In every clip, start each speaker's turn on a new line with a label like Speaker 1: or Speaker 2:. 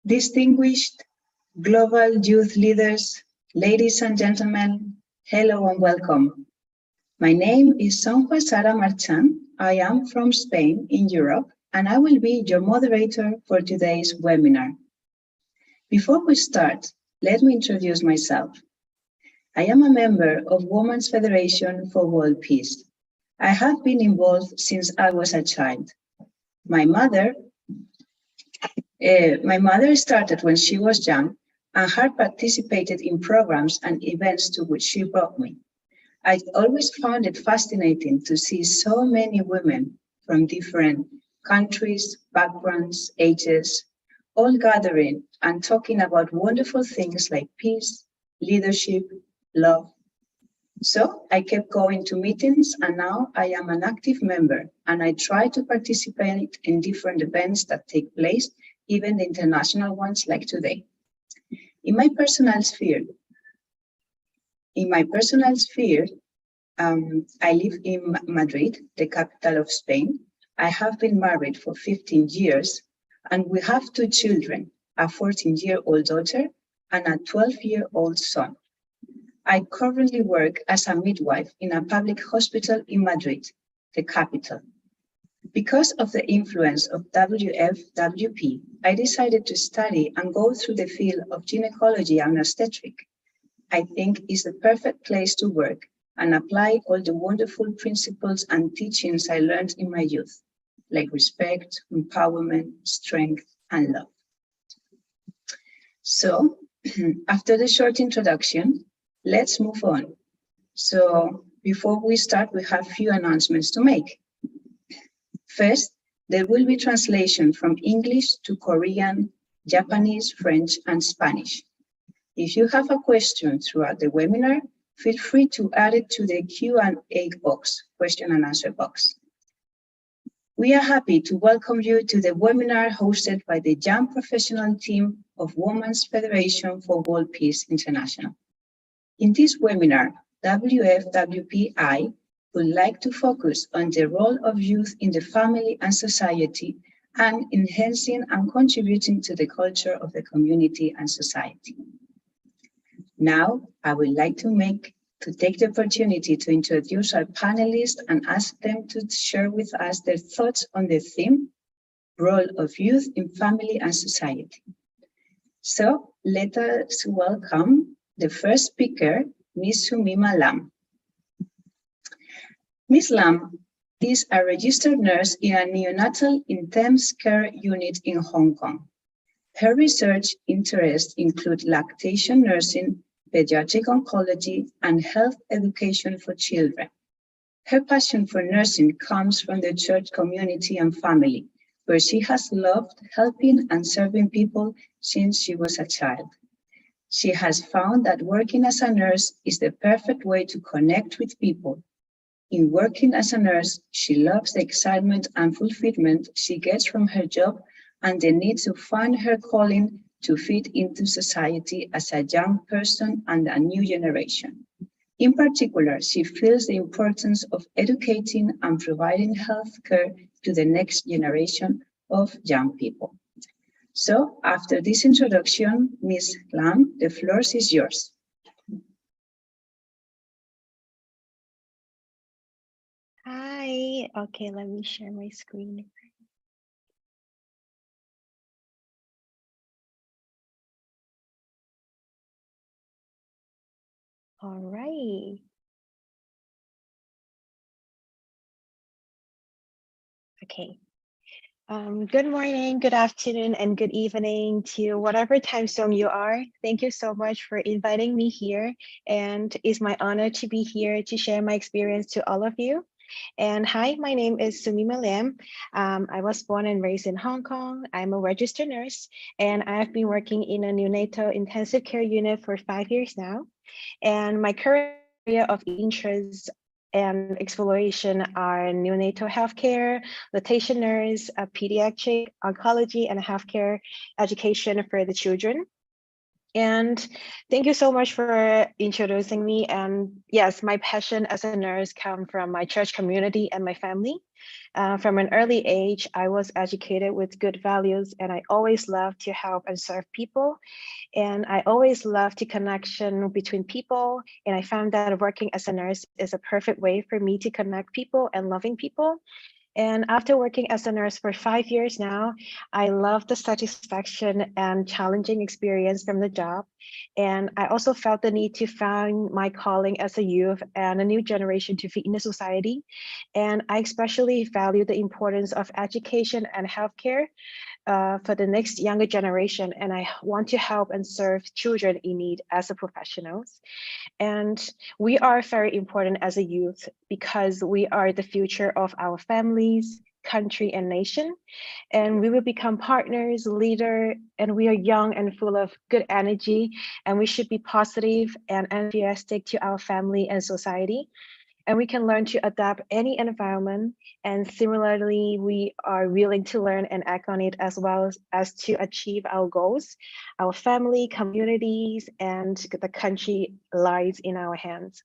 Speaker 1: Distinguished global youth leaders, ladies and gentlemen, hello and welcome. My name is Sonja Sara Marchan. I am from Spain in Europe, and I will be your moderator for today's webinar. Before we start, let me introduce myself. I am a member of Women's Federation for World Peace. I have been involved since I was a child. My mother started when she was young and had participated in programs and events to which she brought me. I always found it fascinating to see so many women from different countries, backgrounds, ages, all gathering and talking about wonderful things like peace, leadership, love. So I kept going to meetings, and now I am an active member, and I try to participate in different events that take place, even the international ones like today. In my personal sphere, I live in Madrid, the capital of Spain. I have been married for 15 years, and we have 2 children, a 14-year-old daughter and a 12-year-old son. I currently work as a midwife in a public hospital in Madrid, the capital. Because of the influence of WFWP, I decided to study and go through the field of gynecology and obstetric. I think it's the perfect place to work and apply all the wonderful principles and teachings I learned in my youth, like respect, empowerment, strength, and love. So, after the short introduction, let's move on. So, before we start, we have a few announcements to make. First, there will be translation from English to Korean, Japanese, French, and Spanish. If you have a question throughout the webinar, feel free to add it to the Q&A box, question and answer box. We are happy to welcome you to the webinar hosted by the young professional team of Women's Federation for World Peace International. In this webinar, WFWPI would like to focus on the role of youth in the family and society and enhancing and contributing to the culture of the community and society. Now, I would like to take the opportunity to introduce our panelists and ask them to share with us their thoughts on the theme, role of youth in family and society. So let us welcome the first speaker, Ms. Sumima Lam. Ms. Lam is a registered nurse in a neonatal intensive care unit in Hong Kong. Her research interests include lactation nursing, pediatric oncology, and health education for children. Her passion for nursing comes from the church community and family, where she has loved helping and serving people since she was a child. She has found that working as a nurse is the perfect way to connect with people. In working as a nurse, she loves the excitement and fulfillment she gets from her job and the need to find her calling to fit into society as a young person and a new generation. In particular, she feels the importance of educating and providing health care to the next generation of young people. So, after this introduction, Ms. Lam, the floor is yours.
Speaker 2: Hi, okay, let me share my screen. All right. Okay. Good morning, good afternoon, and good evening to whatever time zone you are. Thank you so much for inviting me here. And it's my honor to be here to share my experience to all of you. And hi, my name is Sumima Lam. I was born and raised in Hong Kong. I'm a registered nurse, and I've been working in a neonatal intensive care unit for 5 years now. And my current area of interest and exploration are neonatal healthcare, lactation nurse, pediatric oncology, and healthcare education for the children. And thank you so much for introducing me. And yes, my passion as a nurse come from my church community and my family. From an early age, I was educated with good values, and I always loved to help and serve people. And I always loved the connection between people. And I found that working as a nurse is a perfect way for me to connect people and loving people. And after working as a nurse for 5 years now, I love the satisfaction and challenging experience from the job. And I also felt the need to find my calling as a youth and a new generation to feed in the society. And I especially value the importance of education and healthcare for the next younger generation. And I want to help and serve children in need as a professionals. And we are very important as a youth because we are the future of our families, country, and nation. And we will become partners, leader, and we are young and full of good energy. And we should be positive and enthusiastic to our family and society, and we can learn to adapt any environment. And similarly, we are willing to learn and act on it as well as to achieve our goals. Our family, communities, and the country lies in our hands.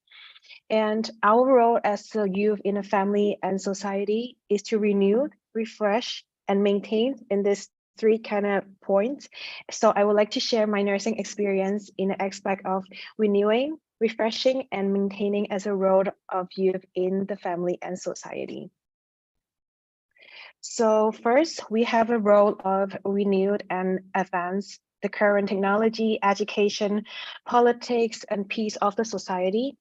Speaker 2: And our role as a youth in a family and society is to renew, refresh, and maintain in these three kind of points. So I would like to share my nursing experience in the aspect of renewing, refreshing, and maintaining as a role of youth in the family and society. So first, we have a role of renewed and advance the current technology, education, politics, and peace of the society.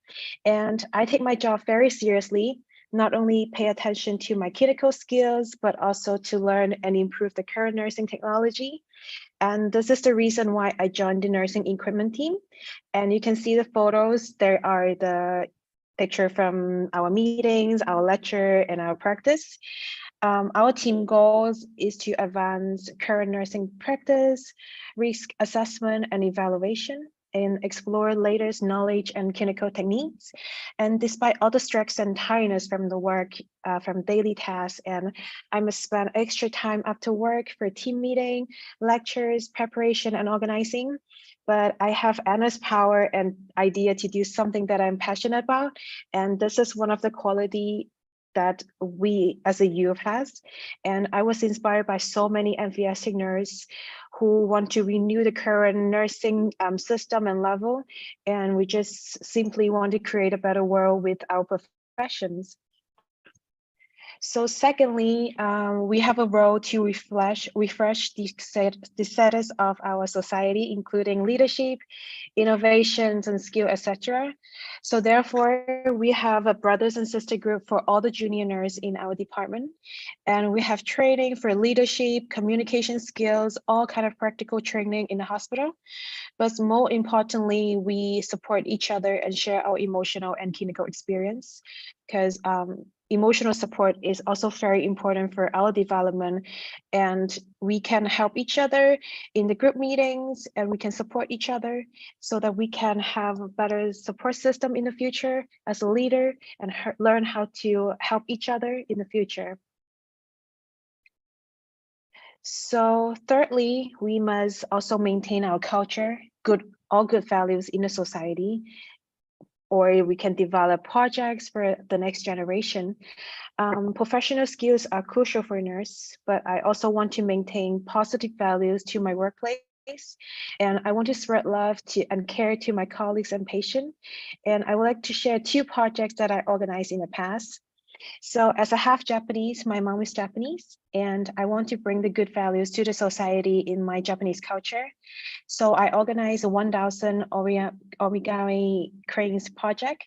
Speaker 2: And I take my job very seriously, not only pay attention to my clinical skills, but also to learn and improve the current nursing technology. And this is the reason why I joined the nursing equipment team. And you can see the photos. There are the picture from our meetings, our lecture, and our practice. Our team goals is to advance current nursing practice, risk assessment and evaluation, and explore latest knowledge and clinical techniques. And despite all the stress and tiredness from the work, from daily tasks, and I must spend extra time after work for team meeting, lectures, preparation, and organizing. But I have endless power and idea to do something that I'm passionate about. And this is one of the quality that we as a youth has. And I was inspired by so many enthusiastic nurses who want to renew the current nursing system and level. And we just simply want to create a better world with our professions. So secondly, we have a role to refresh the status of our society, including leadership, innovations, and skill, etc. So therefore, we have a brothers and sister group for all the junior nurses in our department. And we have training for leadership, communication skills, all kind of practical training in the hospital. But more importantly, we support each other and share our emotional and clinical experience, because emotional support is also very important for our development, and we can help each other in the group meetings, and we can support each other so that we can have a better support system in the future as a leader and learn how to help each other in the future. So thirdly, we must also maintain our culture, all good values in the society, or we can develop projects for the next generation. Professional skills are crucial for nurse, but I also want to maintain positive values to my workplace. And I want to spread love and care to my colleagues and patients. And I would like to share 2 projects that I organized in the past. So as a half Japanese, my mom is Japanese, and I want to bring the good values to the society in my Japanese culture. So I organized a 1,000 origami cranes project.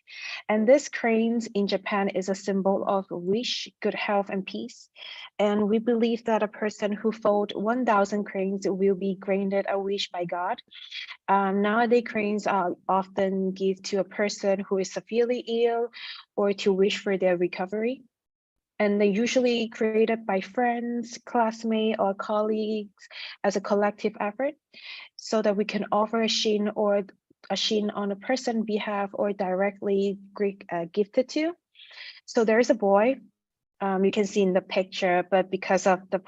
Speaker 2: And this cranes in Japan is a symbol of wish, good health, and peace. And we believe that a person who fold 1,000 cranes will be granted a wish by God. Nowadays, cranes are often given to a person who is severely ill or to wish for their recovery. And they're usually created by friends, classmates, or colleagues as a collective effort so that we can offer a shin on a person's behalf or directly gifted to. So there's a boy you can see in the picture, but because of the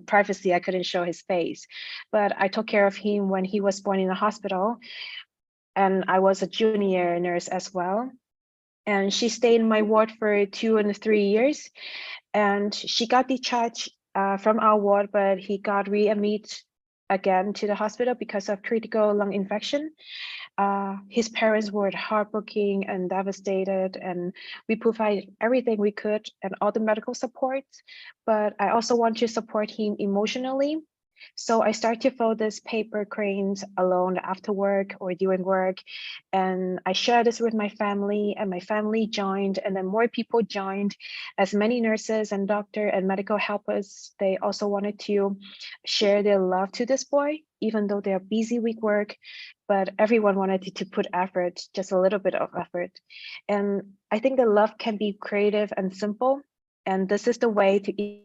Speaker 2: privacy, I couldn't show his face. But I took care of him when he was born in the hospital, and I was a junior nurse as well. And she stayed in my ward for 2 and 3 years, and she got discharged from our ward, but he got readmitted again to the hospital because of critical lung infection. His parents were heartbroken and devastated, and we provided everything we could and all the medical support. But I also want to support him emotionally. So I started to fold these paper cranes alone after work or during work. And I shared this with my family, and my family joined, and then more people joined. As many nurses and doctor and medical helpers, they also wanted to share their love to this boy, even though they're busy with work. But everyone wanted to put effort, just a little bit of effort. And I think the love can be creative and simple. And this is the way to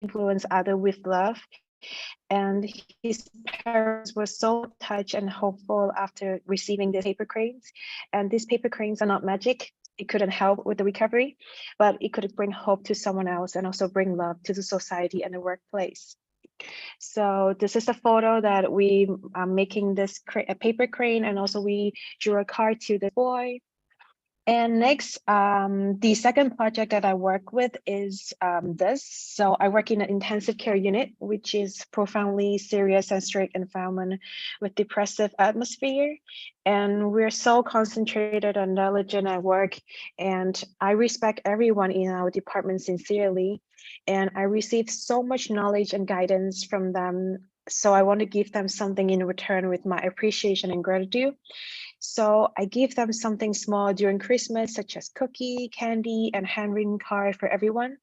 Speaker 2: influence others with love. And his parents were so touched and hopeful after receiving these paper cranes. And these paper cranes are not magic. It couldn't help with the recovery, but it could bring hope to someone else and also bring love to the society and the workplace. So this is the photo that we are making this a paper crane, and also we drew a card to the boy. And next, the second project that I work with is this. So I work in an intensive care unit, which is profoundly serious and strict environment with depressive atmosphere. And we're so concentrated and diligent at work. And I respect everyone in our department sincerely. And I receive so much knowledge and guidance from them. So I want to give them something in return with my appreciation and gratitude. So I give them something small during Christmas, such as cookie, candy, and handwritten card for everyone.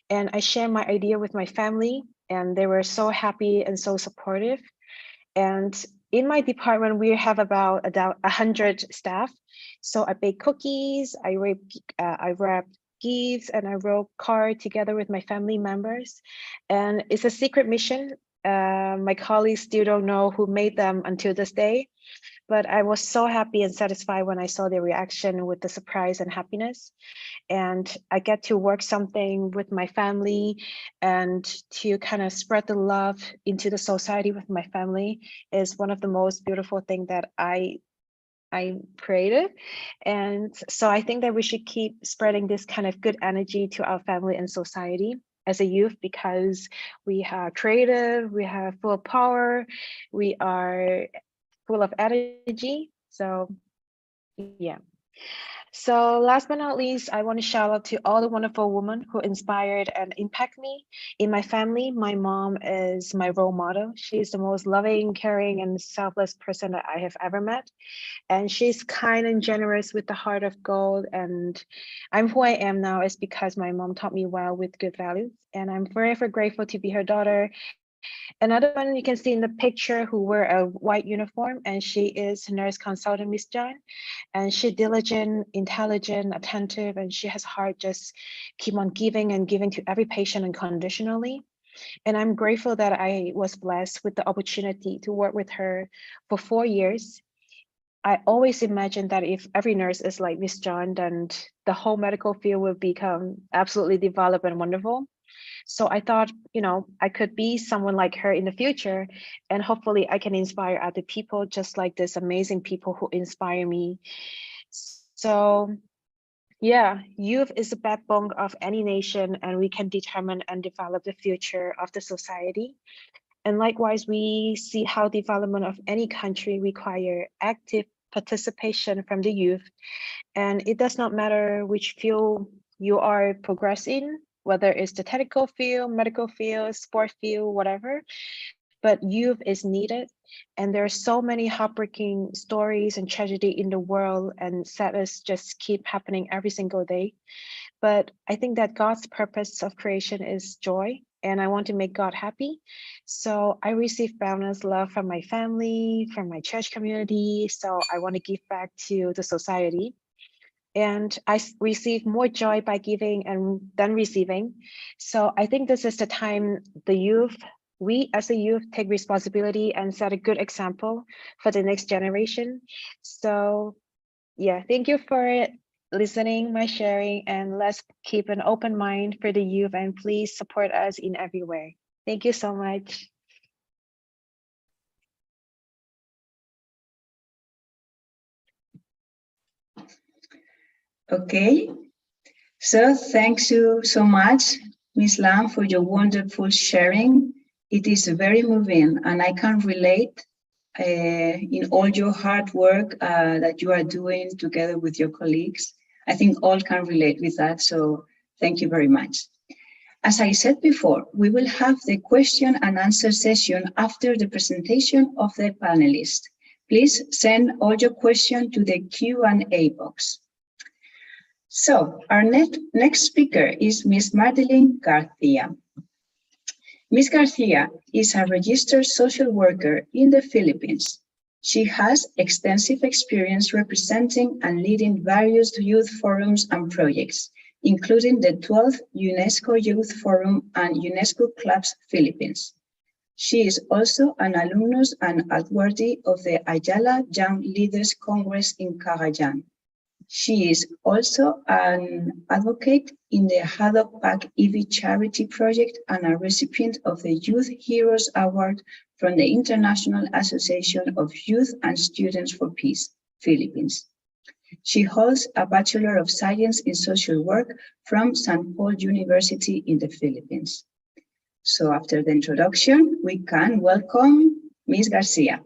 Speaker 2: And I share my idea with my family, and they were so happy and so supportive. And in my department, we have about 100 staff. So I bake cookies, I wrap gifts, and I wrote card together with my family members. And it's a secret mission. My colleagues still don't know who made them until this day. But I was so happy and satisfied when I saw their reaction with the surprise and happiness. And I get to work something with my family and to kind of spread the love into the society with my family is one of the most beautiful things that I created. And so I think that we should keep spreading this kind of good energy to our family and society as a youth, because we are creative, we have full of power, we are full of energy. So yeah. So last but not least, I want to shout out to all the wonderful women who inspired and impact me. In my family, my mom is my role model. She's the most loving, caring, and selfless person that I have ever met. And she's kind and generous with the heart of gold. And I'm who I am now is because my mom taught me well with good values. And I'm forever grateful to be her daughter. Another one you can see in the picture who wear a white uniform, and she is nurse consultant Miss John. And she's diligent, intelligent, attentive, and she has heart just keep on giving and giving to every patient unconditionally. And I'm grateful that I was blessed with the opportunity to work with her for 4 years. I always imagined that if every nurse is like Miss John, then the whole medical field will become absolutely developed and wonderful. So I thought, I could be someone like her in the future, and hopefully I can inspire other people just like this amazing people who inspire me. So yeah, youth is the backbone of any nation, and we can determine and develop the future of the society. And likewise, we see how development of any country require active participation from the youth. And it does not matter which field you are progressing, whether it's the technical field, medical field, sport field, whatever, but youth is needed. And there are so many heartbreaking stories and tragedy in the world, and sadness just keep happening every single day. But I think that God's purpose of creation is joy, and I want to make God happy. So I receive boundless love from my family, from my church community. So I want to give back to the society. And I receive more joy by giving and than receiving. So I think this is the time we as a youth take responsibility and set a good example for the next generation. So yeah, thank you for listening, my sharing, and let's keep an open mind for the youth and please support us in everywhere. Thank you so much.
Speaker 1: Okay, so thanks you so much, Ms. Lam, for your wonderful sharing. It is very moving, and I can relate in all your hard work that you are doing together with your colleagues. I think all can relate with that, so thank you very much. As I said before, we will have the question and answer session after the presentation of the panelists. Please send all your questions to the Q&A box. So our next speaker is Ms. Madeline Garcia. Ms. Garcia is a registered social worker in the Philippines. She has extensive experience representing and leading various youth forums and projects, including the 12th UNESCO Youth Forum and UNESCO Clubs Philippines. She is also an alumnus and awardee of the Ayala Young Leaders Congress in Cagayan. She is also an advocate in the Haddock Pack EV charity project and a recipient of the Youth Heroes Award from the International Association of Youth and Students for Peace, Philippines. She holds a Bachelor of Science in Social Work from St. Paul University in the Philippines. So after the introduction, we can welcome Ms. Garcia.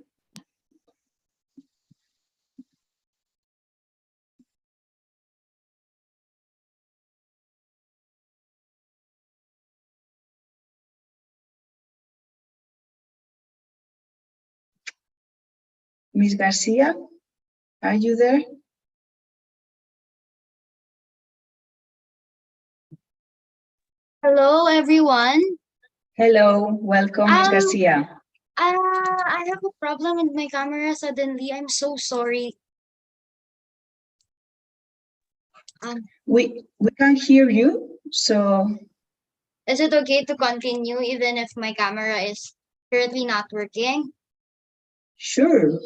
Speaker 1: Ms. Garcia, are you there?
Speaker 3: Hello, everyone.
Speaker 1: Hello, welcome, Ms. Garcia.
Speaker 3: I have a problem with my camera suddenly. I'm so sorry.
Speaker 1: We can hear you, so.
Speaker 3: Is it okay to continue even if my camera is currently not working?
Speaker 1: Sure.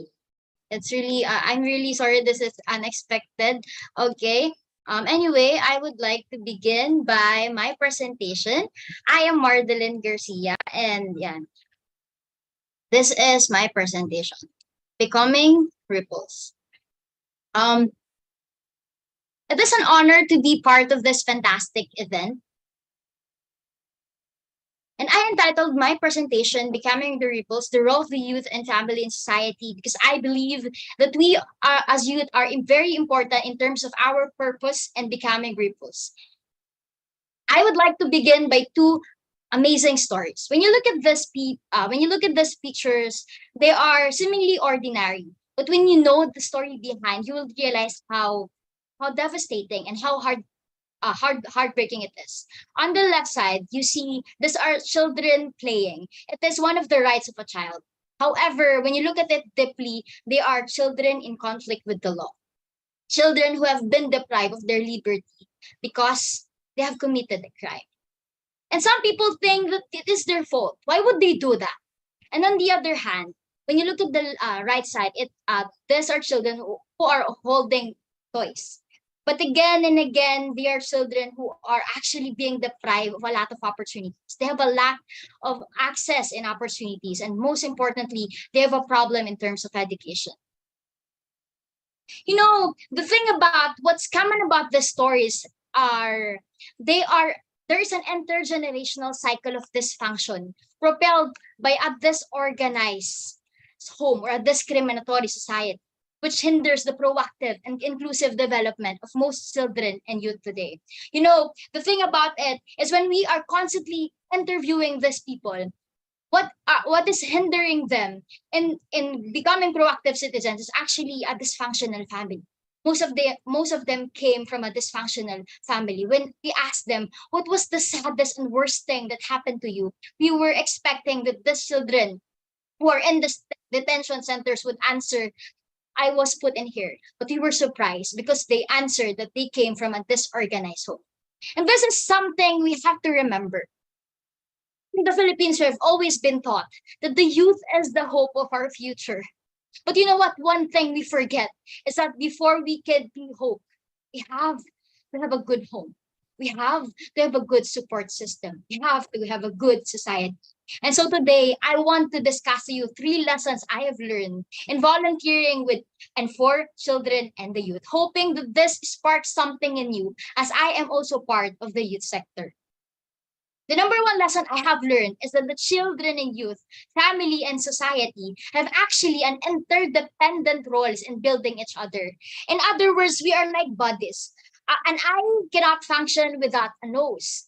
Speaker 3: It's really, I'm really sorry. This is unexpected. Okay. Anyway, I would like to begin by my presentation. I am Mardeline Garcia, and yeah, this is my presentation, Becoming Ripples. It is an honor to be part of this fantastic event. And I entitled my presentation, Becoming the Ripples, the Role of the Youth and Family in Society, because I believe that we are, as youth are very important in terms of our purpose and becoming ripples. I would like to begin by two amazing stories. When you look at these pictures, they are seemingly ordinary. But when you know the story behind, you will realize how devastating and how heartbreaking it is. On the left side, you see these are children playing. It is one of the rights of a child. However, when you look at it deeply, they are children in conflict with the law. Children who have been deprived of their liberty because they have committed a crime. And some people think that it is their fault. Why would they do that? And on the other hand, when you look at the right side, these are children who are holding toys. But again and again, they are children who are actually being deprived of a lot of opportunities. They have a lack of access and opportunities. And most importantly, they have a problem in terms of education. You know, the thing about what's common about the stories are there is an intergenerational cycle of dysfunction propelled by a disorganized home or a discriminatory society, which hinders the proactive and inclusive development of most children and youth today. You know, the thing about it is when we are constantly interviewing these people, what is hindering them in becoming proactive citizens is actually a dysfunctional family. Most of them came from a dysfunctional family. When we asked them what was the saddest and worst thing that happened to you, we were expecting that these children who are in the detention centers would answer, I was put in here. But we were surprised because they answered that they came from a disorganized home. And this is something we have to remember. In the Philippines, we have always been taught that the youth is the hope of our future. But you know what? One thing we forget is that before we could be hope, We have to have a good home. We have to have a good support system. We have to have a good society. And so today, I want to discuss to you 3 lessons I have learned in volunteering with and for children and the youth, hoping that this sparks something in you, as I am also part of the youth sector. The number one lesson I have learned is that the children and youth, family and society have actually an interdependent roles in building each other. In other words, we are like bodies. An eye cannot function without a nose.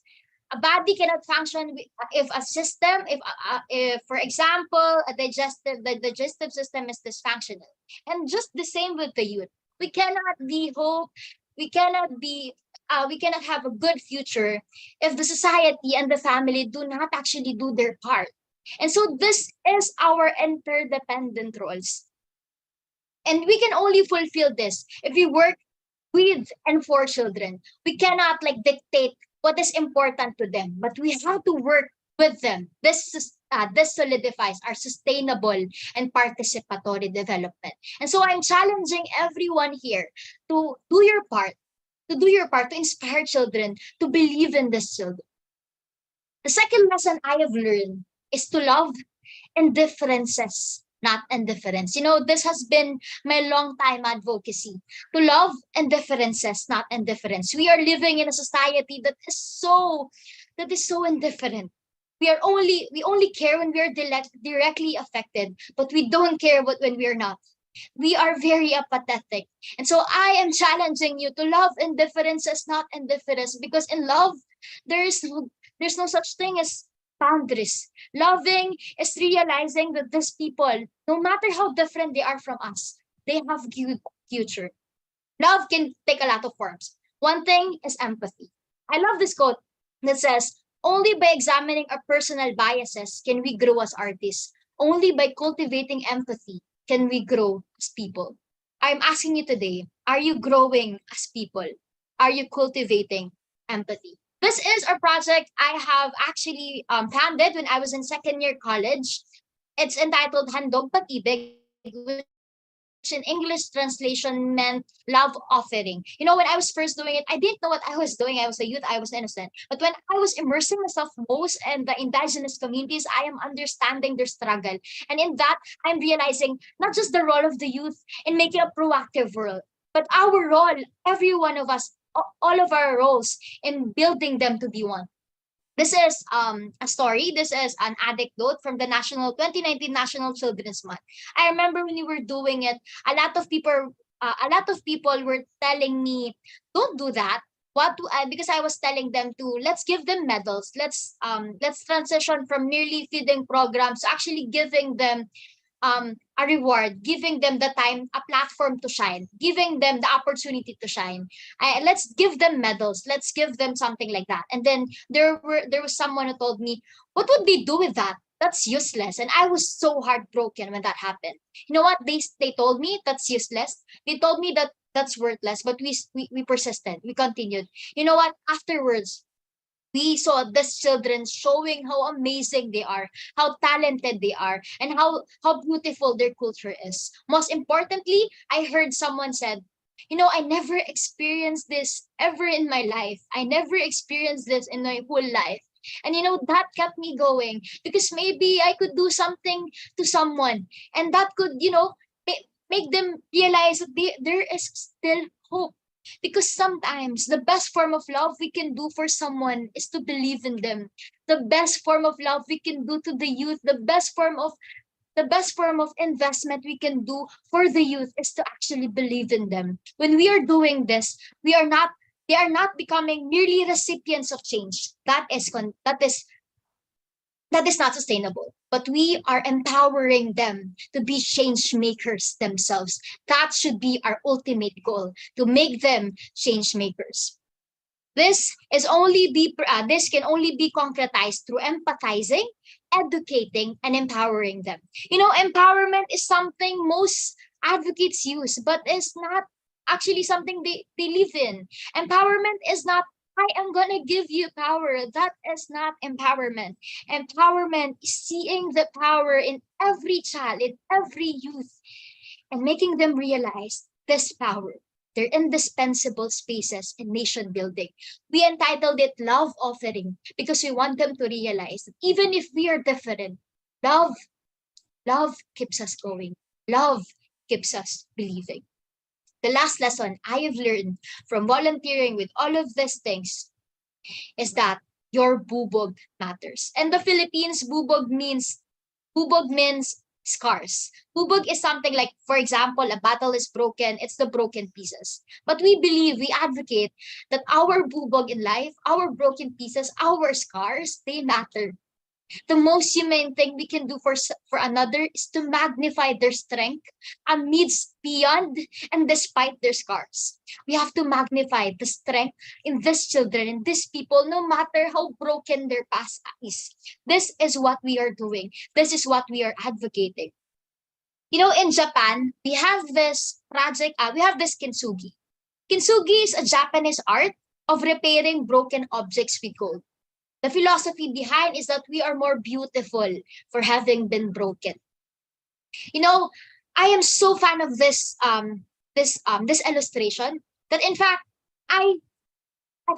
Speaker 3: A body cannot function if a system, if for example, the digestive system is dysfunctional. And just the same with the youth. We cannot be hope, we cannot be we cannot have a good future if the society and the family do not actually do their part. And so this is our interdependent roles. And we can only fulfill this if we work with and for children. We cannot like dictate what is important to them, but we have to work with them. This solidifies our sustainable and participatory development. And so I'm challenging everyone here to do your part, to inspire children, to believe in these children. The second lesson I have learned is to love indifferences, not indifference. You know, this has been my long time advocacy. To love indifferences, not indifference. We are living in a society that is so indifferent. We only care when we are directly affected, but we don't care when we are not. We are very apathetic. And so I am challenging you to love indifference as not indifference, because in love, there's no such thing as boundaries. Loving is realizing that these people, no matter how different they are from us, they have good future. Love can take a lot of forms. One thing is empathy. I love this quote that says, only by examining our personal biases can we grow as artists. Only by cultivating empathy can we grow as people. I'm asking you today, are you growing as people? Are you cultivating empathy? This is a project I have actually founded when I was in second year college. It's entitled Handog Pag-ibig, which in English translation meant love offering. You know, when I was first doing it, I didn't know what I was doing. I was a youth, I was innocent. But when I was immersing myself most in the indigenous communities, I am understanding their struggle. And in that, I'm realizing not just the role of the youth in making a proactive world, but our role, every one of us, all of our roles in building them to be one. This is a story. This is an anecdote from the 2019 National Children's Month. I remember when we were doing it, a lot of people were telling me, "Don't do that." Because I was telling them to let's give them medals. Let's transition from merely feeding programs to actually giving them a reward, giving them the time, a platform to shine, giving them the opportunity to shine. Let's give them medals. Let's give them something like that. And then there was someone who told me, what would they do with that? That's useless. And I was so heartbroken when that happened. You know what? They told me that's useless. They told me that that's worthless, but we persisted. We continued. You know what? Afterwards, we saw these children showing how amazing they are, how talented they are, and how beautiful their culture is. Most importantly, I heard someone said, you know, I never experienced this ever in my life. I never experienced this in my whole life. And you know, that kept me going because maybe I could do something to someone and that could, you know, make them realize that there is still hope. Because sometimes the best form of love we can do for someone is to believe in them. The best form of love we can do to the youth, the best form of investment we can do for the youth is to actually believe in them. When we are doing this, they are not becoming merely recipients of change. That is not sustainable. But we are empowering them to be change makers themselves. That should be our ultimate goal, to make them change makers. This can only be concretized through empathizing, educating, and empowering them. You know, empowerment is something most advocates use, but it's not actually something they live in. Empowerment is not I am gonna give you power. That is not empowerment. Empowerment is seeing the power in every child, in every youth, and making them realize this power, They're indispensable spaces in nation building. We entitled it Love Offering because we want them to realize that even if we are different, love, love keeps us going. Love keeps us believing. The last lesson I have learned from volunteering with all of these things is that your bubog matters. In the Philippines, bubog means scars. Bubog is something like, for example, a battle is broken, it's the broken pieces. But we advocate that our bubog in life, our broken pieces, our scars, they matter. The most humane thing we can do for another is to magnify their strength amidst, beyond, and despite their scars. We have to magnify the strength in these children, in these people, no matter how broken their past is. This is what we are doing. This is what we are advocating. You know, in Japan, we have this project, we have this kintsugi. Kintsugi is a Japanese art of repairing broken objects with gold. The philosophy behind is that we are more beautiful for having been broken. You know, I am so fan of this illustration that in fact I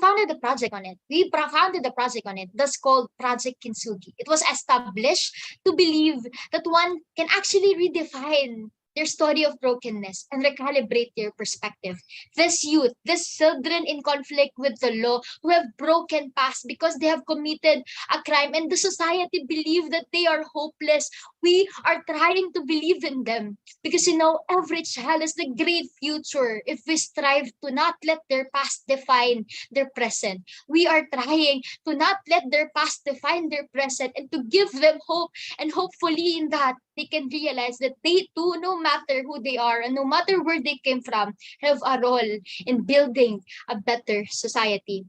Speaker 3: founded the project on it. We founded the project on it. That's called Project Kintsugi. It was established to believe that one can actually redefine their story of brokenness and recalibrate their perspective. This youth, these children in conflict with the law who have broken past because they have committed a crime and the society believe that they are hopeless. We are trying to believe in them because you know every child is the great future if we strive to not let their past define their present. We are trying to not let their past define their present and to give them hope, and hopefully in that they can realize that they too, no matter who they are and no matter where they came from, have a role in building a better society.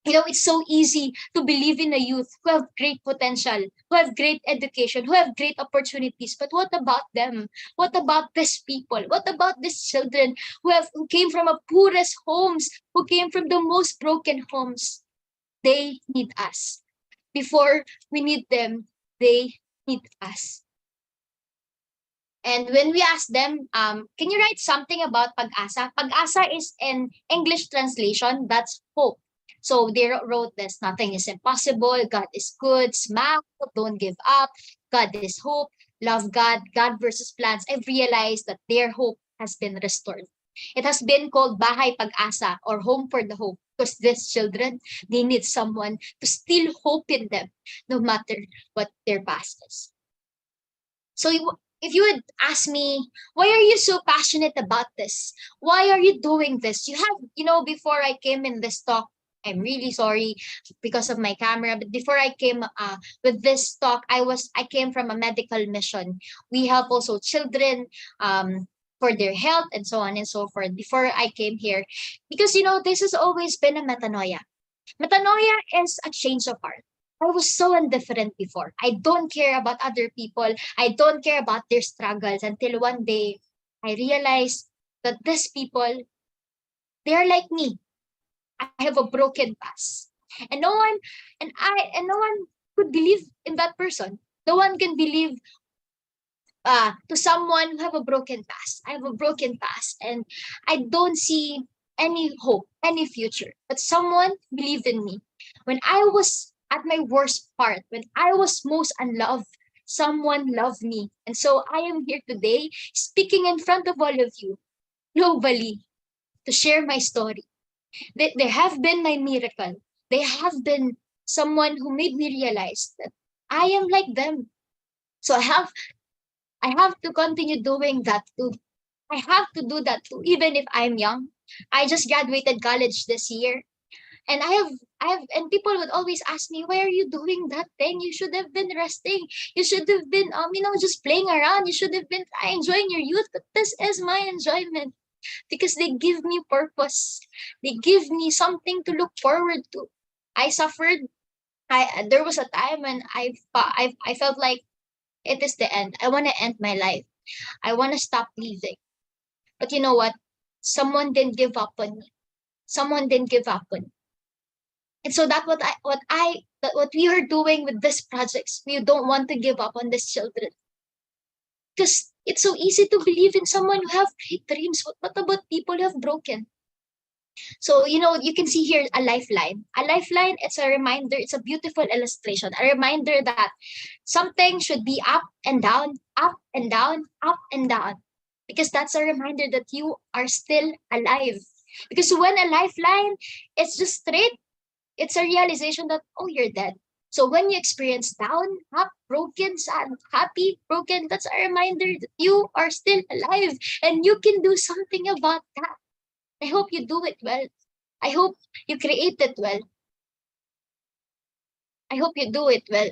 Speaker 3: You know, it's so easy to believe in a youth who have great potential, who have great education, who have great opportunities. But what about them? What about these people? What about these children who came from the poorest homes, who came from the most broken homes? They need us. Before we need them, they need us. And when we ask them, can you write something about pag-asa? Pag-asa is an English translation, that's hope. So they wrote this, nothing is impossible, God is good, smile, don't give up, God is hope, love God, God versus plans. I've realized that their hope has been restored. It has been called Bahay Pag-asa or Home for the Hope because these children, they need someone to still hope in them no matter what their past is. So if you would ask me, why are you so passionate about this? Why are you doing this? You have, you know, before I came in this talk, I'm really sorry because of my camera, but before I came with this talk, I came from a medical mission. We help also children for their health and so on and so forth before I came here. Because, you know, this has always been a metanoia. Metanoia is a change of heart. I was so indifferent before. I don't care about other people. I don't care about their struggles until one day I realized that these people, they are like me. I have a broken past. And no one could believe in that person. No one can believe to someone who have a broken past. I have a broken past and I don't see any hope, any future. But someone believed in me. When I was at my worst part, when I was most unloved, someone loved me. And so I am here today speaking in front of all of you globally to share my story. They have been my miracle. They have been someone who made me realize that I am like them. So I have to continue doing that too. I have to do that too, even if I'm young. I just graduated college this year. And and people would always ask me, why are you doing that thing? You should have been resting. You should have been, just playing around. You should have been enjoying your youth. But this is my enjoyment because they give me purpose. They give me something to look forward to. I suffered. There was a time when I felt like it is the end. I want to end my life. I want to stop living. But you know what? Someone didn't give up on me. Someone didn't give up on me. And so that's what we are doing with these projects. We don't want to give up on these children. Because it's so easy to believe in someone who have great dreams. What about people who have broken? So, you can see here a lifeline. A lifeline, it's a reminder, it's a beautiful illustration, a reminder that something should be up and down, up and down, up and down. Because that's a reminder that you are still alive. Because when a lifeline, it's just straight, it's a realization that, oh, you're dead. So when you experience down, up, broken, sad, happy, broken, that's a reminder that you are still alive and you can do something about that. I hope you do it well. I hope you create it well. I hope you do it well.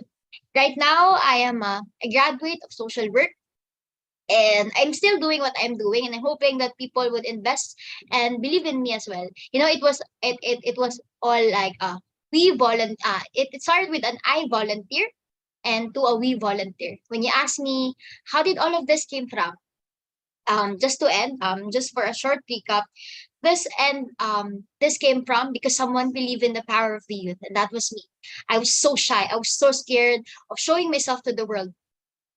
Speaker 3: Right now, I am a graduate of social work, and I'm still doing what I'm doing, and I'm hoping that people would invest and believe in me as well. It was all like it started with an I volunteer and to a we volunteer. When you ask me how did all of this came from, just to end, just for a short recap, this came from because someone believed in the power of the youth, and that was me. I was so shy. I was so scared of showing myself to the world.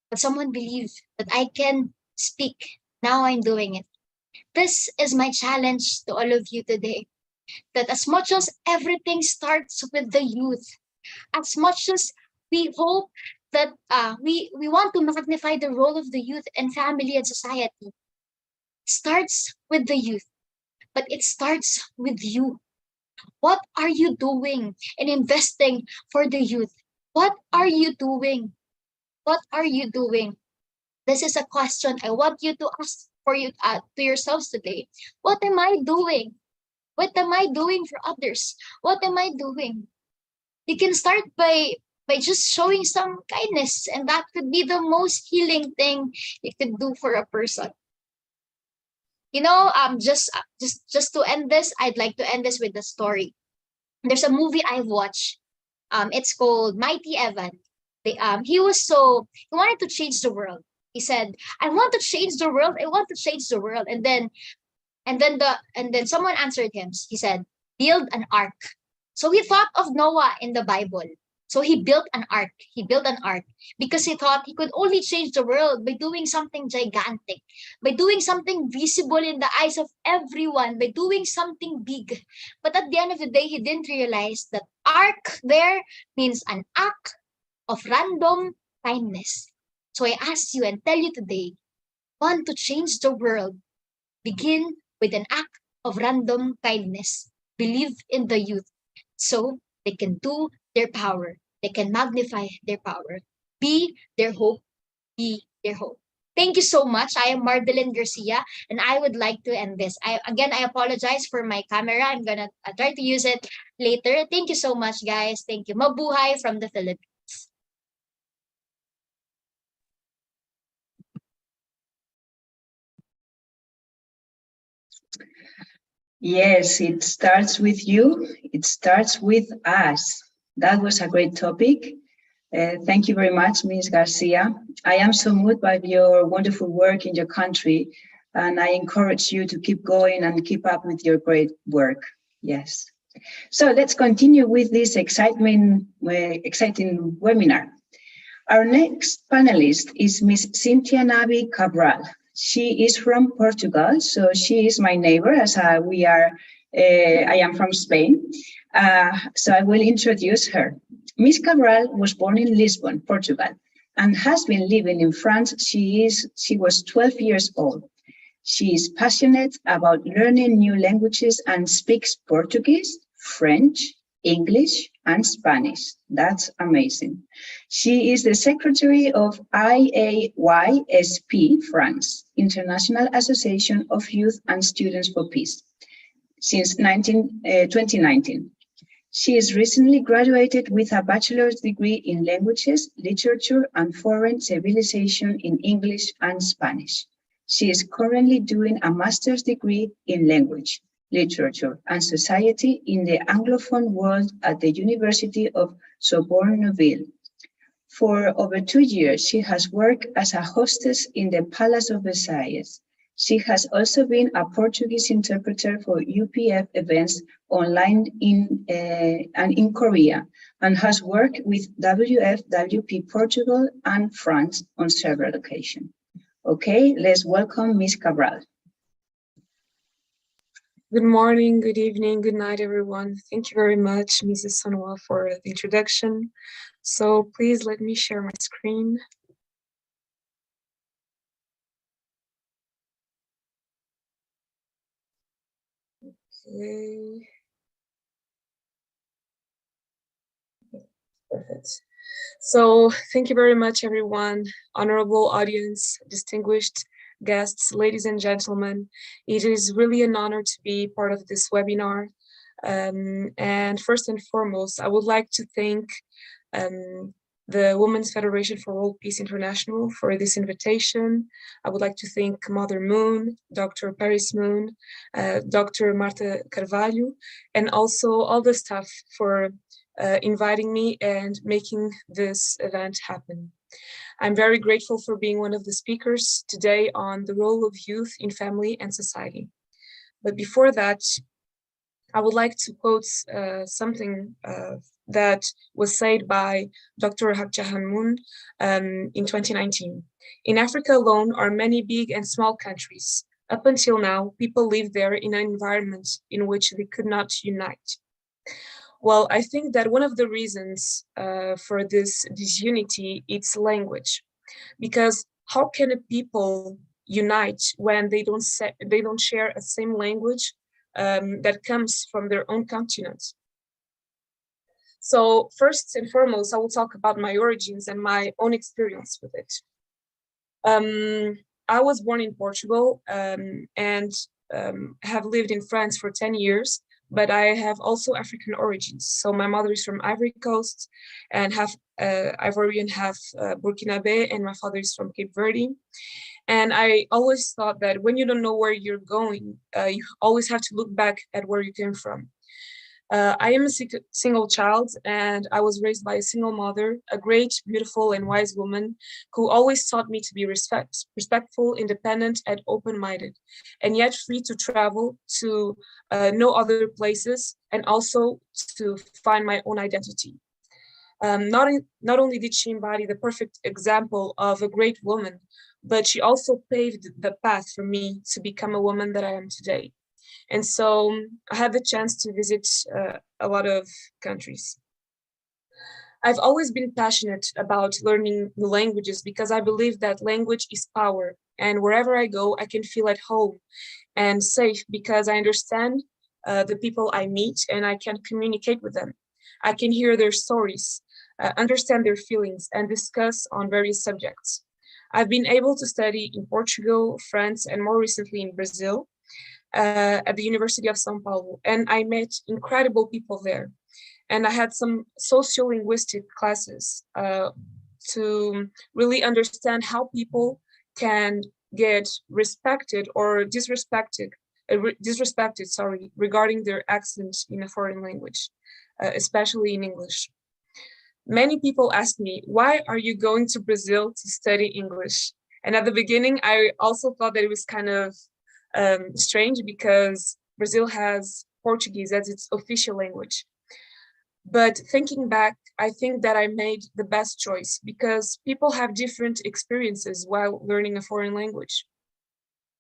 Speaker 3: But someone believed that I can speak. Now I'm doing it. This is my challenge to all of you today. That as much as everything starts with the youth, as much as we hope that we want to magnify the role of the youth in family and society, starts with the youth, but it starts with you. What are you doing in investing for the youth? What are you doing? What are you doing? This is a question I want you to ask for you to yourselves today. What am I doing? What am I doing for others? What am I doing? You can start by just showing some kindness, and that could be the most healing thing you could do for a person. Just to end this, I'd like to end this with a story. There's a movie I've watched. It's called Mighty Evan. He wanted to change the world. He said, "I want to change the world. I want to change the world." And then someone answered him. He said, "Build an ark." So he thought of Noah in the Bible. So he built an ark. He built an ark because he thought he could only change the world by doing something gigantic, by doing something visible in the eyes of everyone, by doing something big. But at the end of the day, he didn't realize that ark there means an act of random kindness. So I ask you and tell you today, want to change the world, begin with an act of random kindness. Believe in the youth so they can do their power. They can magnify their power. Be their hope. Be their hope. Thank you so much. I am Mardeline Garcia, and I would like to end this. I apologize for my camera. I'm gonna try to use it later. Thank you so much, guys. Thank you. Mabuhay from the Philippines.
Speaker 1: Yes, it starts with you. It starts with us. That was a great topic. Thank you very much, Ms. Garcia. I am so moved by your wonderful work in your country, and I encourage you to keep going and keep up with your great work. Yes. So let's continue with this exciting webinar. Our next panelist is Ms. Cynthia Navi Cabral. She is from Portugal, so she is my neighbor as I am from Spain. So I will introduce her. Ms. Cabral was born in Lisbon, Portugal, and has been living in France. She was 12 years old. She is passionate about learning new languages and speaks Portuguese, French, English, and Spanish. That's amazing. She is the secretary of IAYSP France, International Association of Youth and Students for Peace, since 2019. She is recently graduated with a bachelor's degree in languages, literature, and foreign civilization in English and Spanish. She is currently doing a master's degree in language, literature, and society in the Anglophone world at the University of Sorbonneville. For over 2 years, she has worked as a hostess in the Palace of Versailles. She has also been a Portuguese interpreter for UPF events online in Korea, and has worked with WFWP Portugal and France on several occasions. Okay, let's welcome Ms. Cabral.
Speaker 4: Good morning, good evening, good night, everyone. Thank you very much, Mrs. Sanwa, for the introduction. So please let me share my screen. Okay. Perfect. So thank you very much, everyone, honorable audience, distinguished guests, ladies and gentlemen. It is really an honor to be part of this webinar. And first and foremost, I would like to thank um, the Women's Federation for World Peace International for this invitation. I would like to thank Mother Moon, Dr. Paris Moon, Dr. Marta Carvalho, and also all the staff for inviting me and making this event happen. I'm very grateful for being one of the speakers today on the role of youth in family and society. But before that, I would like to quote something that was said by Dr. Hak Jahan Moon in 2019. In Africa alone are many big and small countries. Up until now, people live there in an environment in which they could not unite. Well, I think that one of the reasons for this disunity is language, because how can a people unite when they don't share a same language that comes from their own continent? So first and foremost, I will talk about my origins and my own experience with it. I was born in Portugal and have lived in France for 10 years, but I have also African origins. So my mother is from Ivory Coast and half Ivorian, half Burkinabe, and my father is from Cape Verde. And I always thought that when you don't know where you're going, you always have to look back at where you came from. I am a single child, and I was raised by a single mother, a great, beautiful, and wise woman who always taught me to be respectful, independent, and open-minded, and yet free to travel to know other places and also to find my own identity. Not only did she embody the perfect example of a great woman, but she also paved the path for me to become a woman that I am today. And so I had the chance to visit a lot of countries. I've always been passionate about learning new languages because I believe that language is power. And wherever I go, I can feel at home and safe because I understand the people I meet and I can communicate with them. I can hear their stories, understand their feelings, and discuss on various subjects. I've been able to study in Portugal, France, and more recently in Brazil. At the University of São Paulo, and I met incredible people there. And I had some sociolinguistic classes to really understand how people can get respected or disrespected, regarding their accent in a foreign language, especially in English. Many people ask me, why are you going to Brazil to study English? And at the beginning, I also thought that it was kind of strange because Brazil has Portuguese as its official language. But thinking back, I think that I made the best choice because people have different experiences while learning a foreign language.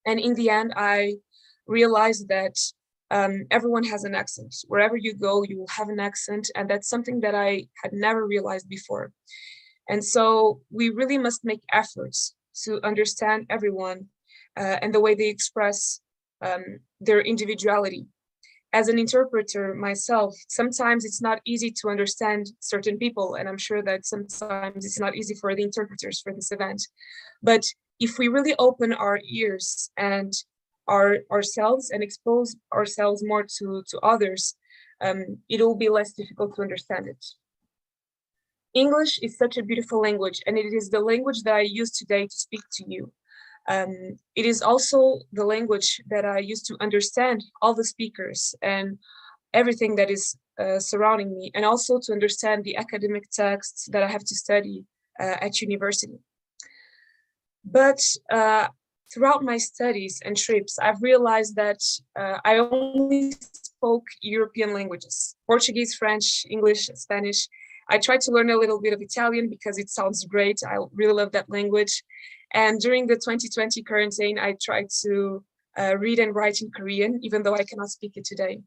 Speaker 4: And in the end, I realized that everyone has an accent. Wherever you go, you will have an accent. And that's something that I had never realized before. And so we really must make efforts to understand everyone and the way they express their individuality. As an interpreter myself, sometimes it's not easy to understand certain people, and I'm sure that sometimes it's not easy for the interpreters for this event. But if we really open our ears and ourselves and expose ourselves more to others, it will be less difficult to understand it. English is such a beautiful language, and it is the language that I use today to speak to you. It is also the language that I use to understand all the speakers and everything that is surrounding me, and also to understand the academic texts that I have to study at university. But throughout my studies and trips, I've realized that I only spoke European languages, Portuguese, French, English, Spanish. I tried to learn a little bit of Italian because it sounds great. I really love that language. And during the 2020 quarantine, I tried to read and write in Korean, even though I cannot speak it today.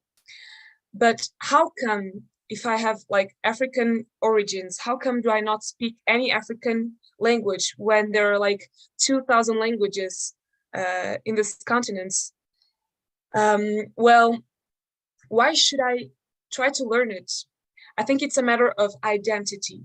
Speaker 4: But how come, if I have like African origins, how come do I not speak any African language when there are like 2,000 languages in this continent? Well, why should I try to learn it? I think it's a matter of identity.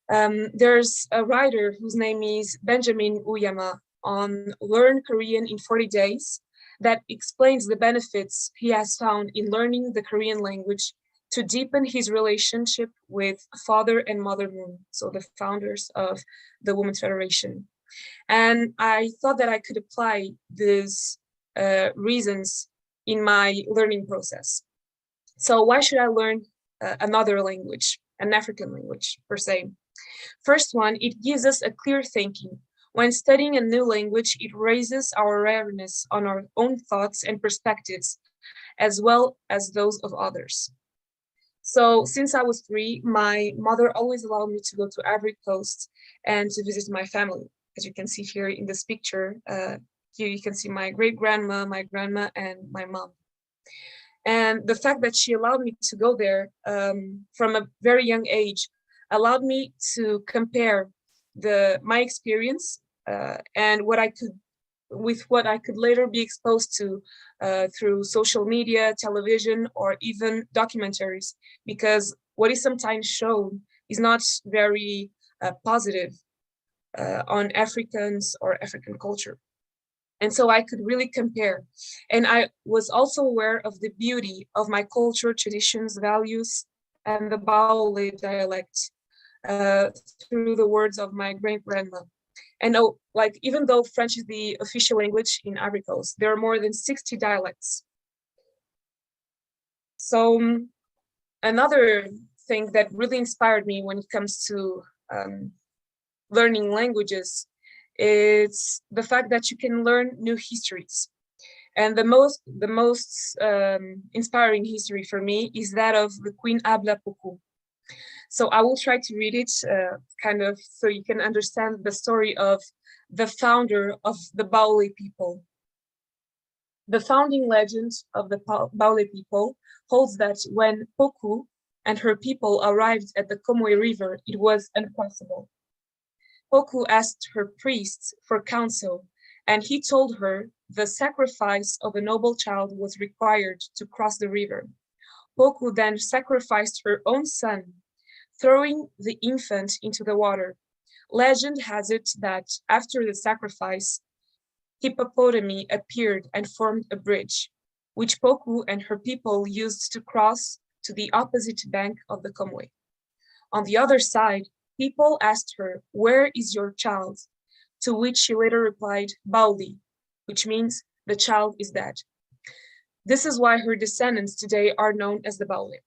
Speaker 4: There's a writer whose name is Benjamin Uyama on Learn Korean in 40 Days that explains the benefits he has found in learning the Korean language to deepen his relationship with Father and Mother Moon, so the founders of the Women's Federation. And I thought that I could apply these reasons in my learning process. So why should I learn another language, an African language per se? First one, it gives us a clear thinking. When studying a new language, it raises our awareness on our own thoughts and perspectives, as well as those of others. So since I was 3, my mother always allowed me to go to Ivory Coast and to visit my family. As you can see here in this picture, here you can see my great-grandma, my grandma, and my mom. And the fact that she allowed me to go there from a very young age allowed me to compare my experience and what I could with what I could later be exposed to through social media, television, or even documentaries, because what is sometimes shown is not very positive on Africans or African culture. And so I could really compare. And I was also aware of the beauty of my culture, traditions, values, and the Baule dialect through the words of my great-grandma. And like, even though French is the official language in Ivory Coast, there are more than 60 dialects. So another thing that really inspired me when it comes to learning languages is the fact that you can learn new histories. And the most inspiring history for me is that of the Queen Abla Poku. So I will try to read it kind of so you can understand the story of the founder of the Baule people. The founding legend of the Baule people holds that when Poku and her people arrived at the Comoé River, it was impossible. Poku asked her priests for counsel, and he told her the sacrifice of a noble child was required to cross the river. Poku then sacrificed her own son, throwing the infant into the water. Legend has it that after the sacrifice, hippopotami appeared and formed a bridge, which Poku and her people used to cross to the opposite bank of the Comoé. On the other side, people asked her, "Where is your child?" To which she later replied, "Bauli," which means the child is dead. This is why her descendants today are known as the Baule.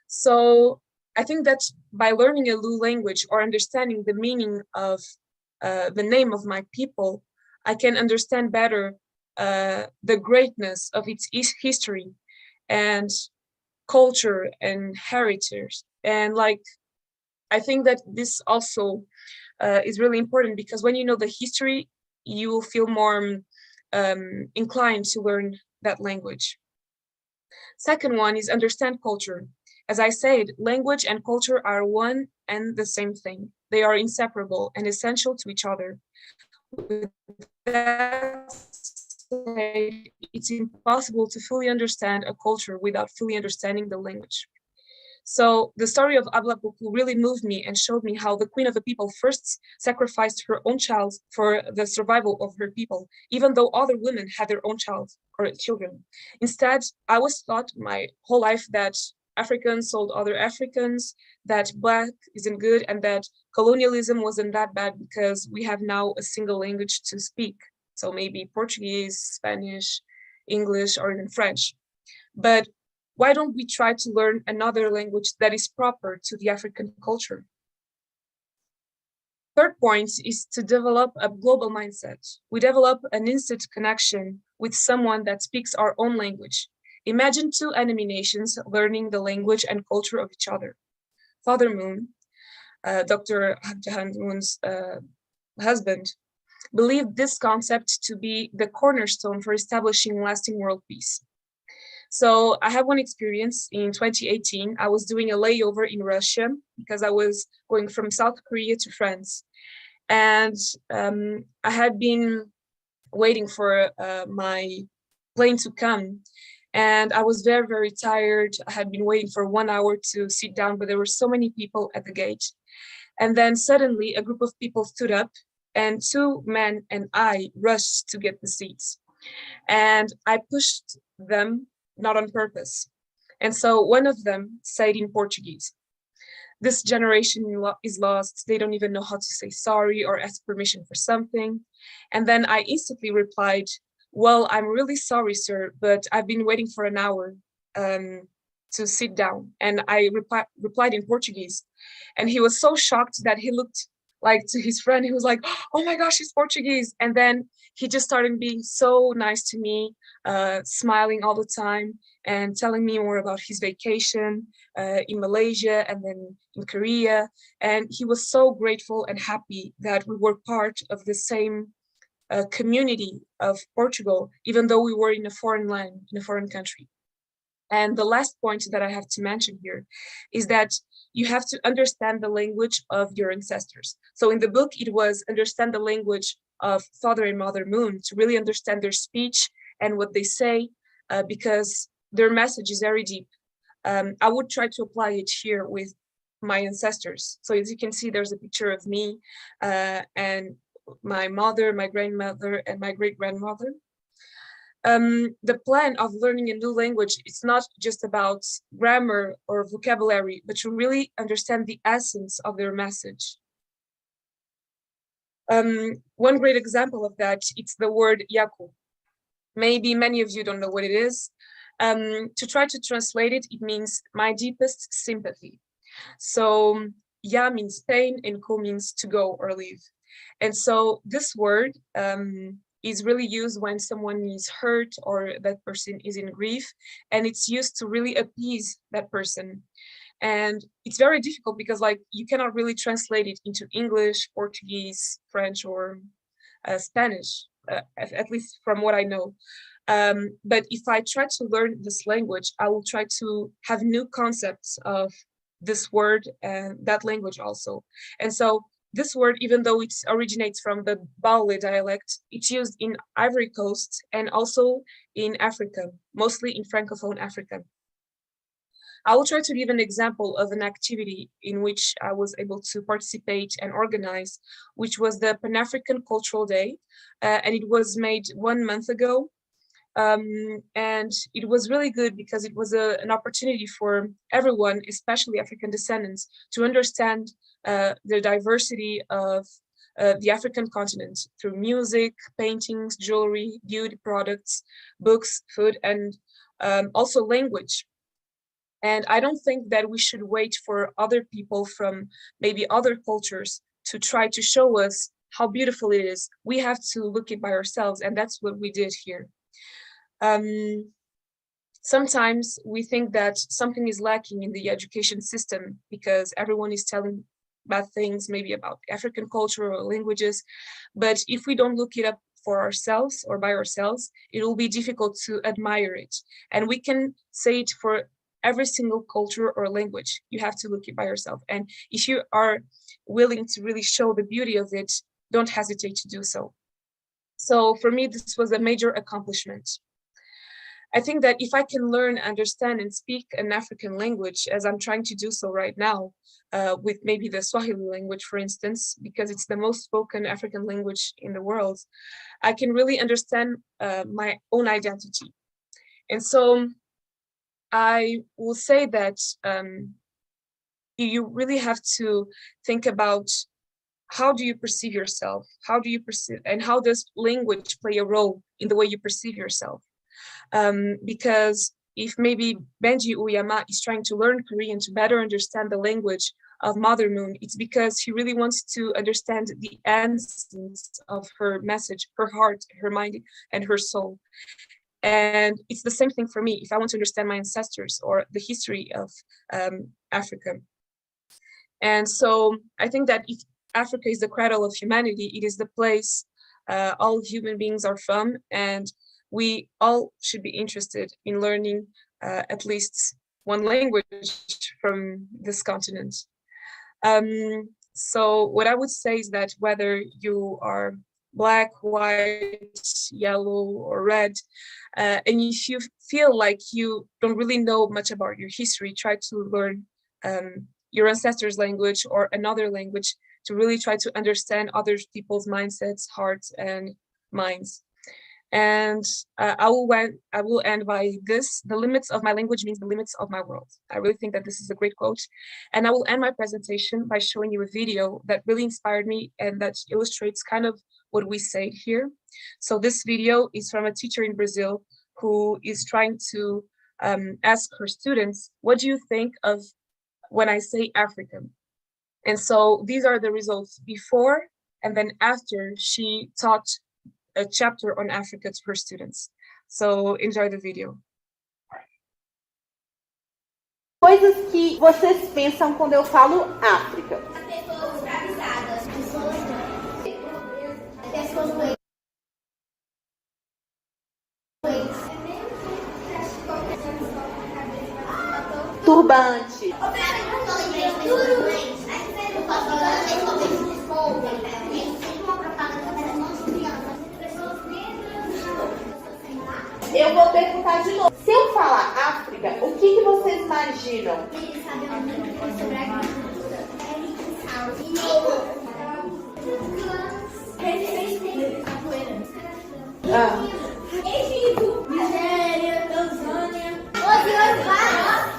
Speaker 4: So I think that by learning a Lu language or understanding the meaning of the name of my people, I can understand better the greatness of its history and culture and heritage. And like, I think that this also is really important, because when you know the history, you will feel more inclined to learn that language. Second one is understand culture. As I said, language and culture are one and the same thing. They are inseparable and essential to each other. With that said, it's impossible to fully understand a culture without fully understanding the language. So the story of Abla Poku really moved me and showed me how the queen of the people first sacrificed her own child for the survival of her people, even though other women had their own child or children. Instead, I was taught my whole life that Africans sold other Africans, that Black isn't good, and that colonialism wasn't that bad because we have now a single language to speak. So maybe Portuguese, Spanish, English, or even French. But why don't we try to learn another language that is proper to the African culture? Third point is to develop a global mindset. We develop an instant connection with someone that speaks our own language. Imagine 2 enemy nations learning the language and culture of each other. Father Moon, Dr. Jahan Moon's husband, believed this concept to be the cornerstone for establishing lasting world peace. So I have one experience in 2018. I was doing a layover in Russia because I was going from South Korea to France. And I had been waiting for my plane to come. And I was very, very tired. I had been waiting for 1 hour to sit down, but there were so many people at the gate. And then suddenly a group of people stood up, and two men and I rushed to get the seats. And I pushed them, not on purpose. And so one of them said in Portuguese, "This generation is lost. They don't even know how to say sorry or ask permission for something." And then I instantly replied, "Well, I'm really sorry, sir, but I've been waiting for an hour to sit down." And I replied in Portuguese. And he was so shocked that he looked like to his friend. He was like, "Oh my gosh, he's Portuguese." And then he just started being so nice to me, smiling all the time and telling me more about his vacation in Malaysia and then in Korea. And he was so grateful and happy that we were part of the same community of Portugal, even though we were in a foreign land, in a foreign country. And the last point that I have to mention here is that you have to understand the language of your ancestors. So in the book, it was understand the language of Father and Mother Moon, to really understand their speech and what they say, because their message is very deep. I would try to apply it here with my ancestors. So as you can see, there's a picture of me and my mother, my grandmother, and my great-grandmother. The plan of learning a new language, it's not just about grammar or vocabulary, but to really understand the essence of their message. One great example of that, it's the word yaku. Maybe many of you don't know what it is. To try to translate it, it means my deepest sympathy. So ya means pain and ko means to go or leave. And so this word is really used when someone is hurt or that person is in grief, and it's used to really appease that person. And it's very difficult because like you cannot really translate it into English, Portuguese, French, or Spanish, at least from what I know. But if I try to learn this language, I will try to have new concepts of this word and that language also. And so this word, even though it originates from the Baule dialect, it's used in Ivory Coast and also in Africa, mostly in Francophone Africa. I will try to give an example of an activity in which I was able to participate and organize, which was the Pan-African Cultural Day, and it was made 1 month ago. And it was really good because it was an opportunity for everyone, especially African descendants, to understand the diversity of the African continent through music, paintings, jewelry, beauty products, books, food, and also language. And I don't think that we should wait for other people from maybe other cultures to try to show us how beautiful it is. We have to look it by ourselves, and that's what we did here. Sometimes we think that something is lacking in the education system because everyone is telling bad things, maybe about African culture or languages. But if we don't look it up for ourselves or by ourselves, it will be difficult to admire it. And we can say it for every single culture or language. You have to look it by yourself. And if you are willing to really show the beauty of it, don't hesitate to do so. So for me, this was a major accomplishment. I think that if I can learn, understand, and speak an African language, as I'm trying to do so right now, with maybe the Swahili language, for instance, because it's the most spoken African language in the world, I can really understand my own identity. And so I will say that you really have to think about how do you perceive yourself? How do you perceive, and how does language play a role in the way you perceive yourself? Because if maybe Benji Uyama is trying to learn Korean to better understand the language of Mother Moon, it's because he really wants to understand the essence of her message, her heart, her mind, and her soul. And it's the same thing for me if I want to understand my ancestors or the history of Africa. And so I think that if Africa is the cradle of humanity, it is the place all human beings are from, and we all should be interested in learning at least one language from this continent. So what I would say is that whether you are black, white, yellow, or red, and if you feel like you don't really know much about your history, try to learn your ancestors' language or another language to really try to understand other people's mindsets, hearts, and minds. And I will end by this: the limits of my language means the limits of my world. I really think that this is a great quote. And I will end my presentation by showing you a video that really inspired me and that illustrates kind of what we say here. So this video is from a teacher in Brazil who is trying to ask her students, what do you think of when I say African? And so these are the results before and then after she taught a chapter on Africa to her students. So enjoy the video.
Speaker 5: Coisas que vocês pensam quando eu falo África.
Speaker 6: Pessoas escravizadas, pessoas doentes.
Speaker 5: Turbante. Eu vou perguntar de novo. Se eu falar África, o que vocês imaginam?
Speaker 6: Egito, Nigéria, Tanzânia.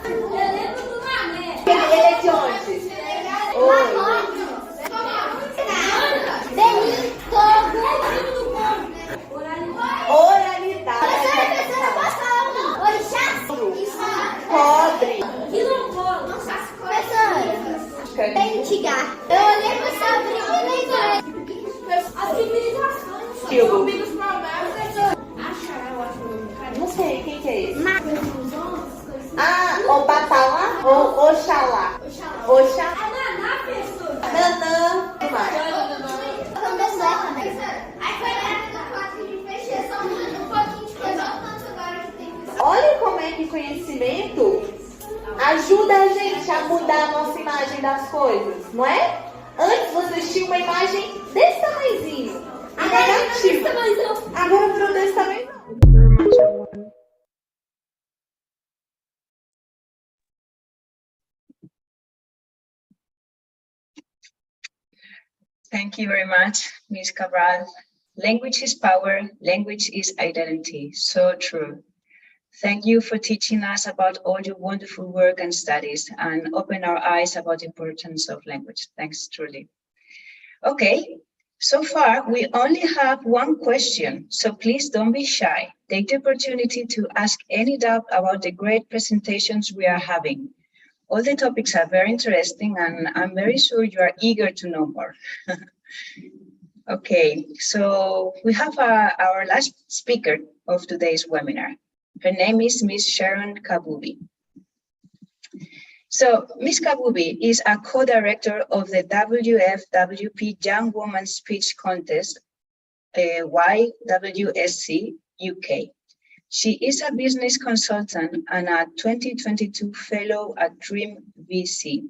Speaker 6: Eu lembro do Mané.
Speaker 5: Ele é de onde?
Speaker 6: Benin, Togo.
Speaker 5: Oralidade. Cobre.
Speaker 6: Quilombola. Professora. Bentigar. Eu lembro sobre as civilizações.
Speaker 5: Filho.
Speaker 6: Os problemas. Achará, eu acho.
Speaker 5: Não sei, quem que é esse? Ah, Obatala ou Oxalá? Oxalá.
Speaker 6: A Naná, professora.
Speaker 5: Nanã. Olha como é que conhecimento ajuda a gente a mudar a nossa imagem das coisas, não é? Antes vocês tinham uma imagem desse tamanhozinho, negativa. Agora virou desse tamanho.
Speaker 4: Thank you very much, everyone.
Speaker 1: Thank you very much, Ms. Cabral. Language is power, language is identity. So true. Thank you for teaching us about all your wonderful work and studies and open our eyes about the importance of language. Thanks, truly. Okay, so far we only have one question, so please don't be shy. Take the opportunity to ask any doubt about the great presentations we are having. All the topics are very interesting and I'm very sure you are eager to know more. Okay, so we have our last speaker of today's webinar. Her name is Ms. Sharon Kabubi. So Ms. Kabubi is a co-director of the WFWP Young Woman Speech Contest, YWSC UK. She is a business consultant and a 2022 fellow at Dream VC.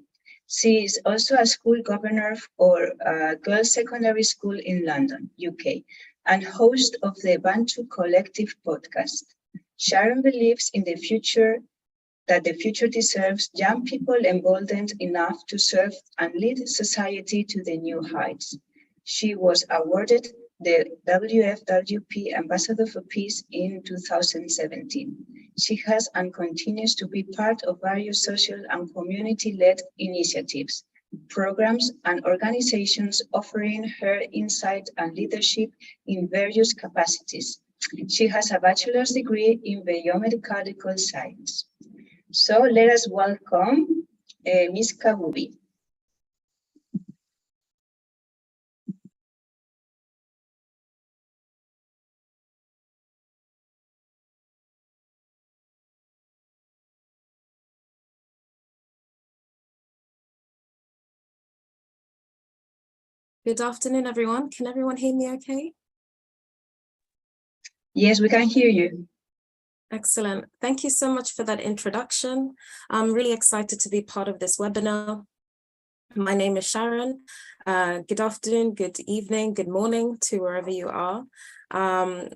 Speaker 1: She is also a school governor for a girls' secondary school in London, UK, and host of the Bantu Collective podcast. Sharon believes in the future, that the future deserves young people emboldened enough to serve and lead society to the new heights. She was awarded the WFWP Ambassador for Peace in 2017. She has and continues to be part of various social and community-led initiatives, programs, and organizations offering her insight and leadership in various capacities. She has a bachelor's degree in biomedical science. So let us welcome Ms. Kabubi.
Speaker 7: Good afternoon, everyone. Can everyone hear me okay?
Speaker 1: Yes, we can hear you.
Speaker 7: Excellent. Thank you so much for that introduction. I'm really excited to be part of this webinar. My name is Sharon. Good afternoon, good evening, good morning to wherever you are.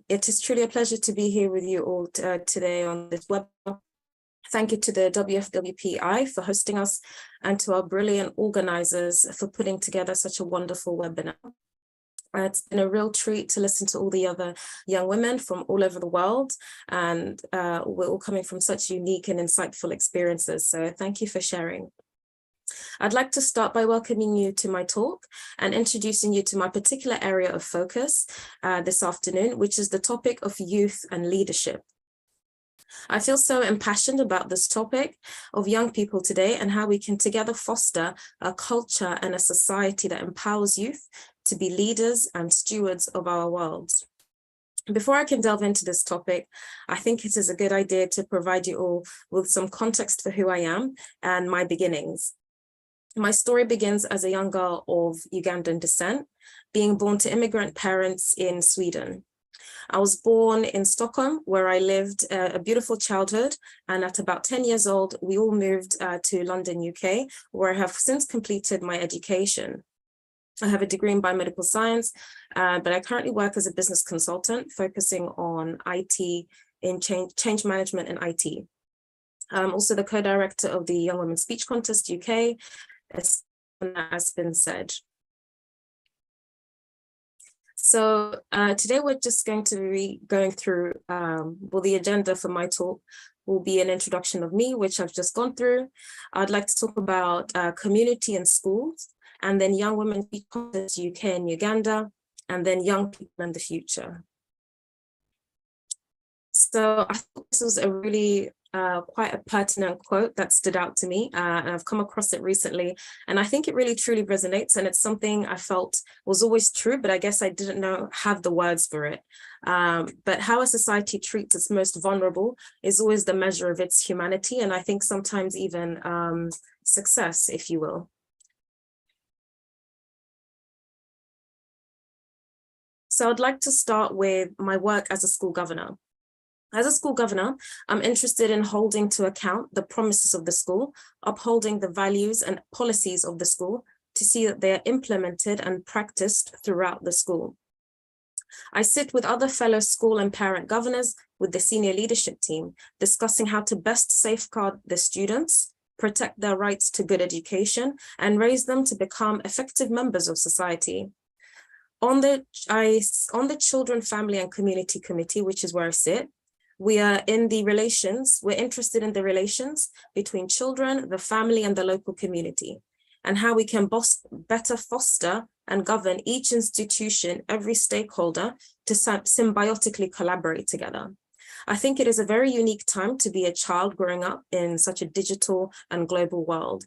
Speaker 7: It is truly a pleasure to be here with you all today on this webinar. Thank you to the WFWPI for hosting us and to our brilliant organizers for putting together such a wonderful webinar. It's been a real treat to listen to all the other young women from all over the world, and we're all coming from such unique and insightful experiences. So thank you for sharing. I'd like to start by welcoming you to my talk and introducing you to my particular area of focus this afternoon, which is the topic of youth and leadership. I feel so impassioned about this topic of young people today and how we can together foster a culture and a society that empowers youth to be leaders and stewards of our world. Before I can delve into this topic, I think it is a good idea to provide you all with some context for who I am and my beginnings. My story begins as a young girl of Ugandan descent, being born to immigrant parents in Sweden. I was born in Stockholm, where I lived a beautiful childhood, and at about 10 years old, we all moved to London, UK, where I have since completed my education. I have a degree in biomedical science, but I currently work as a business consultant, focusing on IT, in change management and IT. I'm also the co-director of the Young Women's Speech Contest UK, as has been said. So today we're just going to be going through, well, the agenda for my talk will be an introduction of me, which I've just gone through. I'd like to talk about community and schools, and then Young Women Speech Contest UK and Uganda, and then young people in the future. So I thought this was a really quite a pertinent quote that stood out to me, and I've come across it recently, and I think it really truly resonates, and it's something I felt was always true, but I guess I didn't have the words for it. But how a society treats its most vulnerable is always the measure of its humanity, and I think sometimes even success, if you will. So I'd like to start with my work as a school governor. As a school governor, I'm interested in holding to account the promises of the school, upholding the values and policies of the school to see that they are implemented and practiced throughout the school. I sit with other fellow school and parent governors with the senior leadership team, discussing how to best safeguard the students, protect their rights to good education, and raise them to become effective members of society. On the Children, Family and Community Committee, which is where I sit, we're interested in the relations between children, the family, and the local community, and how we can better foster and govern each institution, every stakeholder, to symbiotically collaborate together. I think it is a very unique time to be a child growing up in such a digital and global world.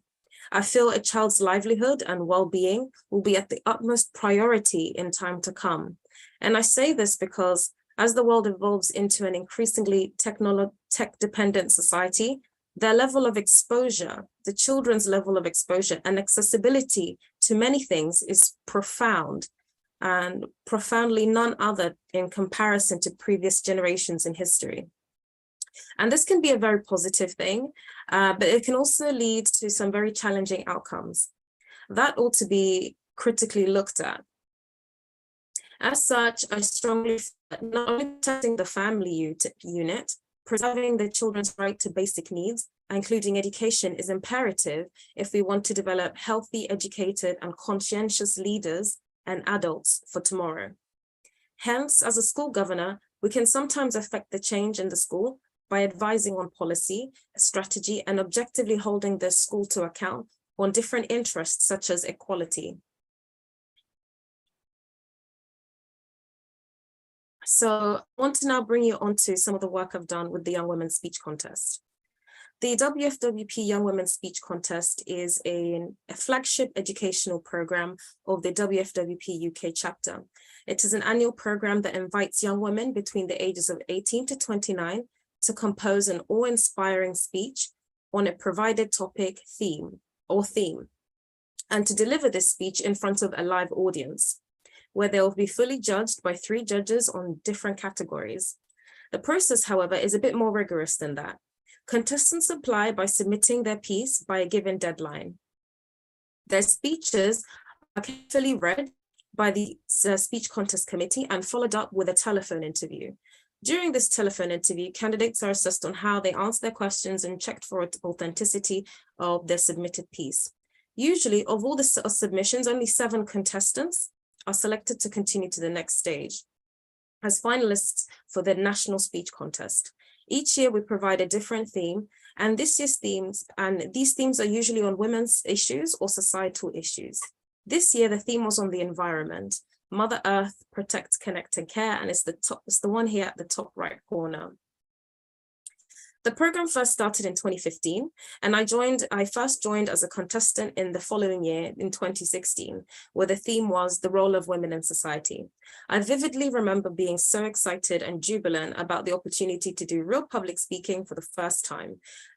Speaker 7: I feel a child's livelihood and well-being will be at the utmost priority in time to come. And I say this because as the world evolves into an increasingly tech-dependent society, their level of exposure, the children's level of exposure and accessibility to many things is profound, and profoundly none other in comparison to previous generations in history. And this can be a very positive thing, but it can also lead to some very challenging outcomes. That ought to be critically looked at. As such, I strongly feel that not only protecting the family unit, preserving the children's right to basic needs, including education, is imperative if we want to develop healthy, educated, and conscientious leaders and adults for tomorrow. Hence, as a school governor, we can sometimes affect the change in the school by advising on policy, strategy, and objectively holding the school to account on different interests such as equality. So I want to now bring you on to some of the work I've done with the Young Women's Speech Contest. The WFWP Young Women's Speech Contest is a flagship educational program of the WFWP UK chapter. It is an annual program that invites young women between the ages of 18 to 29 to compose an awe-inspiring speech on a provided topic, theme, and to deliver this speech in front of a live audience. where they will be fully judged by 3 judges on different categories. The process, however, is a bit more rigorous than that. Contestants apply by submitting their piece by a given deadline. Their speeches are carefully read by the speech contest committee and followed up with a telephone interview. During this telephone interview, candidates are assessed on how they answer their questions and checked for authenticity of their submitted piece. Usually, of all the submissions, only 7 contestants are selected to continue to the next stage as finalists for the national speech contest. Each year we provide a different theme, and this year's themes, and these themes are usually on women's issues or societal issues. This year the theme was on the environment, Mother Earth, Protect, Connect and Care, and it's the one here at the top right corner. The program first started in 2015, and I first joined as a contestant in the following year in 2016, where the theme was the role of women in society. I vividly remember being so excited and jubilant about the opportunity to do real public speaking for the first time.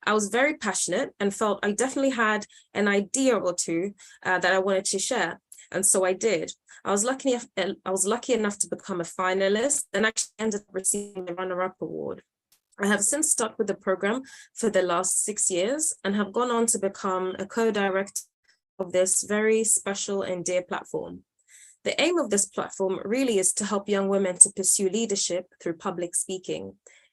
Speaker 7: I was very passionate and felt I definitely had an idea or two that I wanted to share. And so I did. I was lucky enough to become a finalist and actually ended up receiving the runner-up award. I have since stuck with the program for the last 6 years and have gone on to become a co-director of this very special and dear platform. The aim of this platform really is to help young women to pursue leadership through public speaking.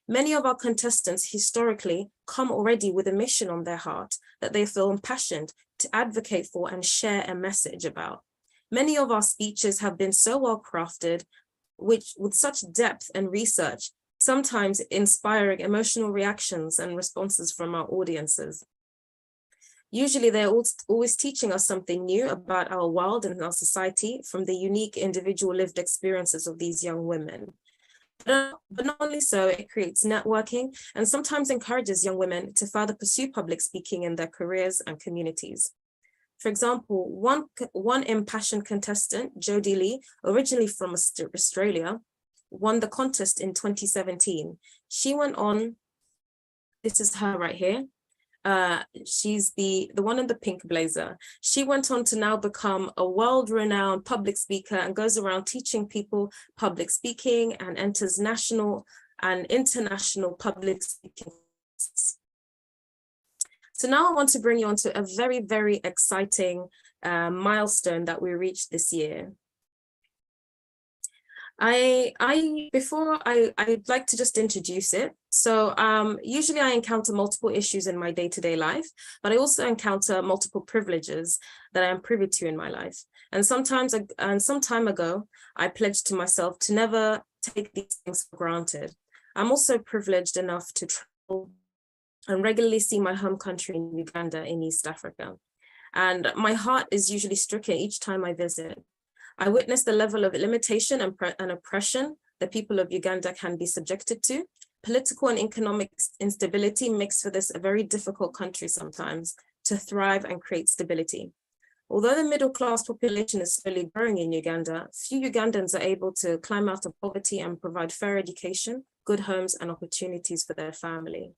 Speaker 7: Many of our contestants historically come already with a mission on their heart that they feel impassioned to advocate for and share a message about. Many of our speeches have been so well crafted, which with such depth and research, sometimes inspiring emotional reactions and responses from our audiences. Usually they're always teaching us something new about our world and our society from the unique individual lived experiences of these young women. But not only so, it creates networking and sometimes encourages young women to further pursue public speaking in their careers and communities. For example, one impassioned contestant, Jodie Lee, originally from Australia, won the contest in 2017. She went on, this is her right here. She's the one in the pink blazer. She went on to now become a world-renowned public speaker and goes around teaching people public speaking and enters national and international public speaking. So now I want to bring you on to a very, very exciting milestone that we reached this year. I'd like to just introduce it. So usually I encounter multiple issues in my day-to-day life, but I also encounter multiple privileges that I am privy to in my life. And some time ago, I pledged to myself to never take these things for granted. I'm also privileged enough to travel and regularly see my home country in Uganda in East Africa. And my heart is usually stricken each time I visit. I witnessed the level of limitation and oppression the people of Uganda can be subjected to. Political and economic instability makes for this a very difficult country sometimes to thrive and create stability. Although the middle class population is slowly growing in Uganda, few Ugandans are able to climb out of poverty and provide fair education, good homes and opportunities for their family.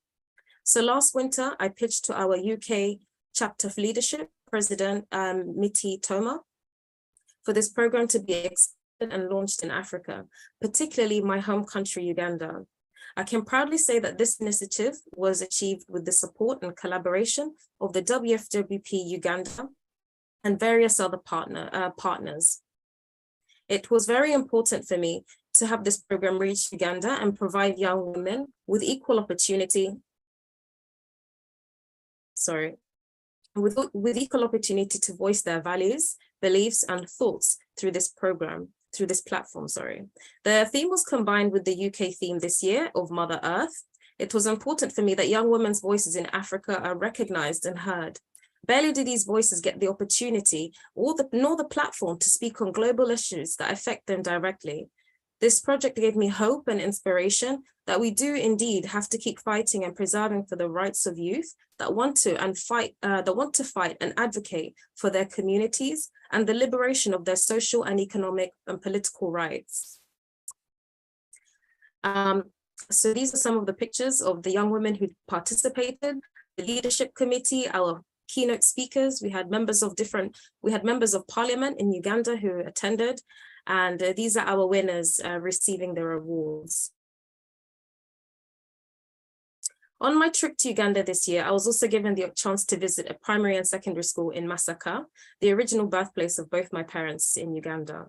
Speaker 7: So last winter, I pitched to our UK chapter of leadership, President Miti Toma, for this program to be expanded and launched in Africa, particularly my home country, Uganda. I can proudly say that this initiative was achieved with the support and collaboration of the WFWPI Uganda and various other partners. It was very important for me to have this program reach Uganda and provide young women with equal opportunity, with equal opportunity to voice their values, beliefs, and thoughts through this platform. The theme was combined with the UK theme this year of Mother Earth. It was important for me that young women's voices in Africa are recognized and heard. Barely do these voices get the opportunity nor the platform to speak on global issues that affect them directly. This project gave me hope and inspiration that we do indeed have to keep fighting and preserving for the rights of youth that want to fight and advocate for their communities and the liberation of their social and economic and political rights. So these are some of the pictures of the young women who participated, the leadership committee, our keynote speakers. We had members of parliament in Uganda who attended, and these are our winners receiving their awards. On my trip to Uganda this year, I was also given the chance to visit a primary and secondary school in Masaka, the original birthplace of both my parents in Uganda.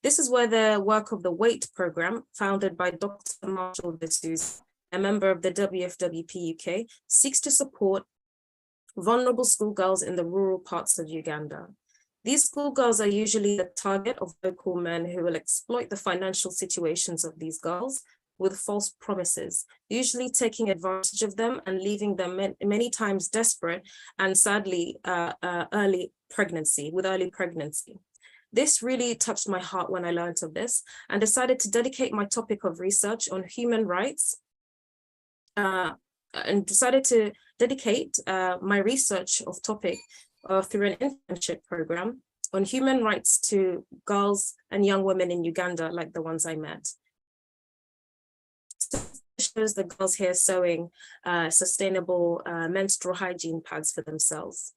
Speaker 7: This is where the work of the WAIT program, founded by Dr. Marshall D'Souza, a member of the WFWPI UK, seeks to support vulnerable schoolgirls in the rural parts of Uganda. These schoolgirls are usually the target of local men who will exploit the financial situations of these girls with false promises, usually taking advantage of them and leaving them many times desperate and sadly early pregnancy. This really touched my heart when I learned of this and decided to dedicate my topic of research on human rights and decided to dedicate my research of topic through an internship program on human rights to girls and young women in Uganda, like the ones I met. Shows the girls here sewing sustainable menstrual hygiene pads for themselves.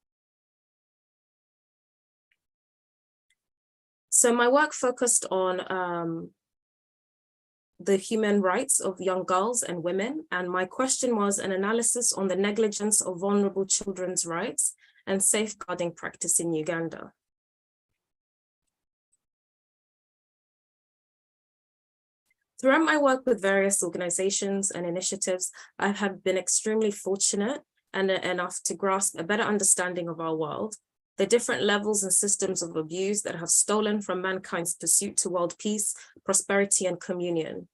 Speaker 7: So my work focused on the human rights of young girls and women, and my question was an analysis on the negligence of vulnerable children's rights and safeguarding practice in Uganda. Throughout my work with various organizations and initiatives, I have been extremely fortunate and enough to grasp a better understanding of our world, the different levels and systems of abuse that have stolen from mankind's pursuit to world peace, prosperity, and communion.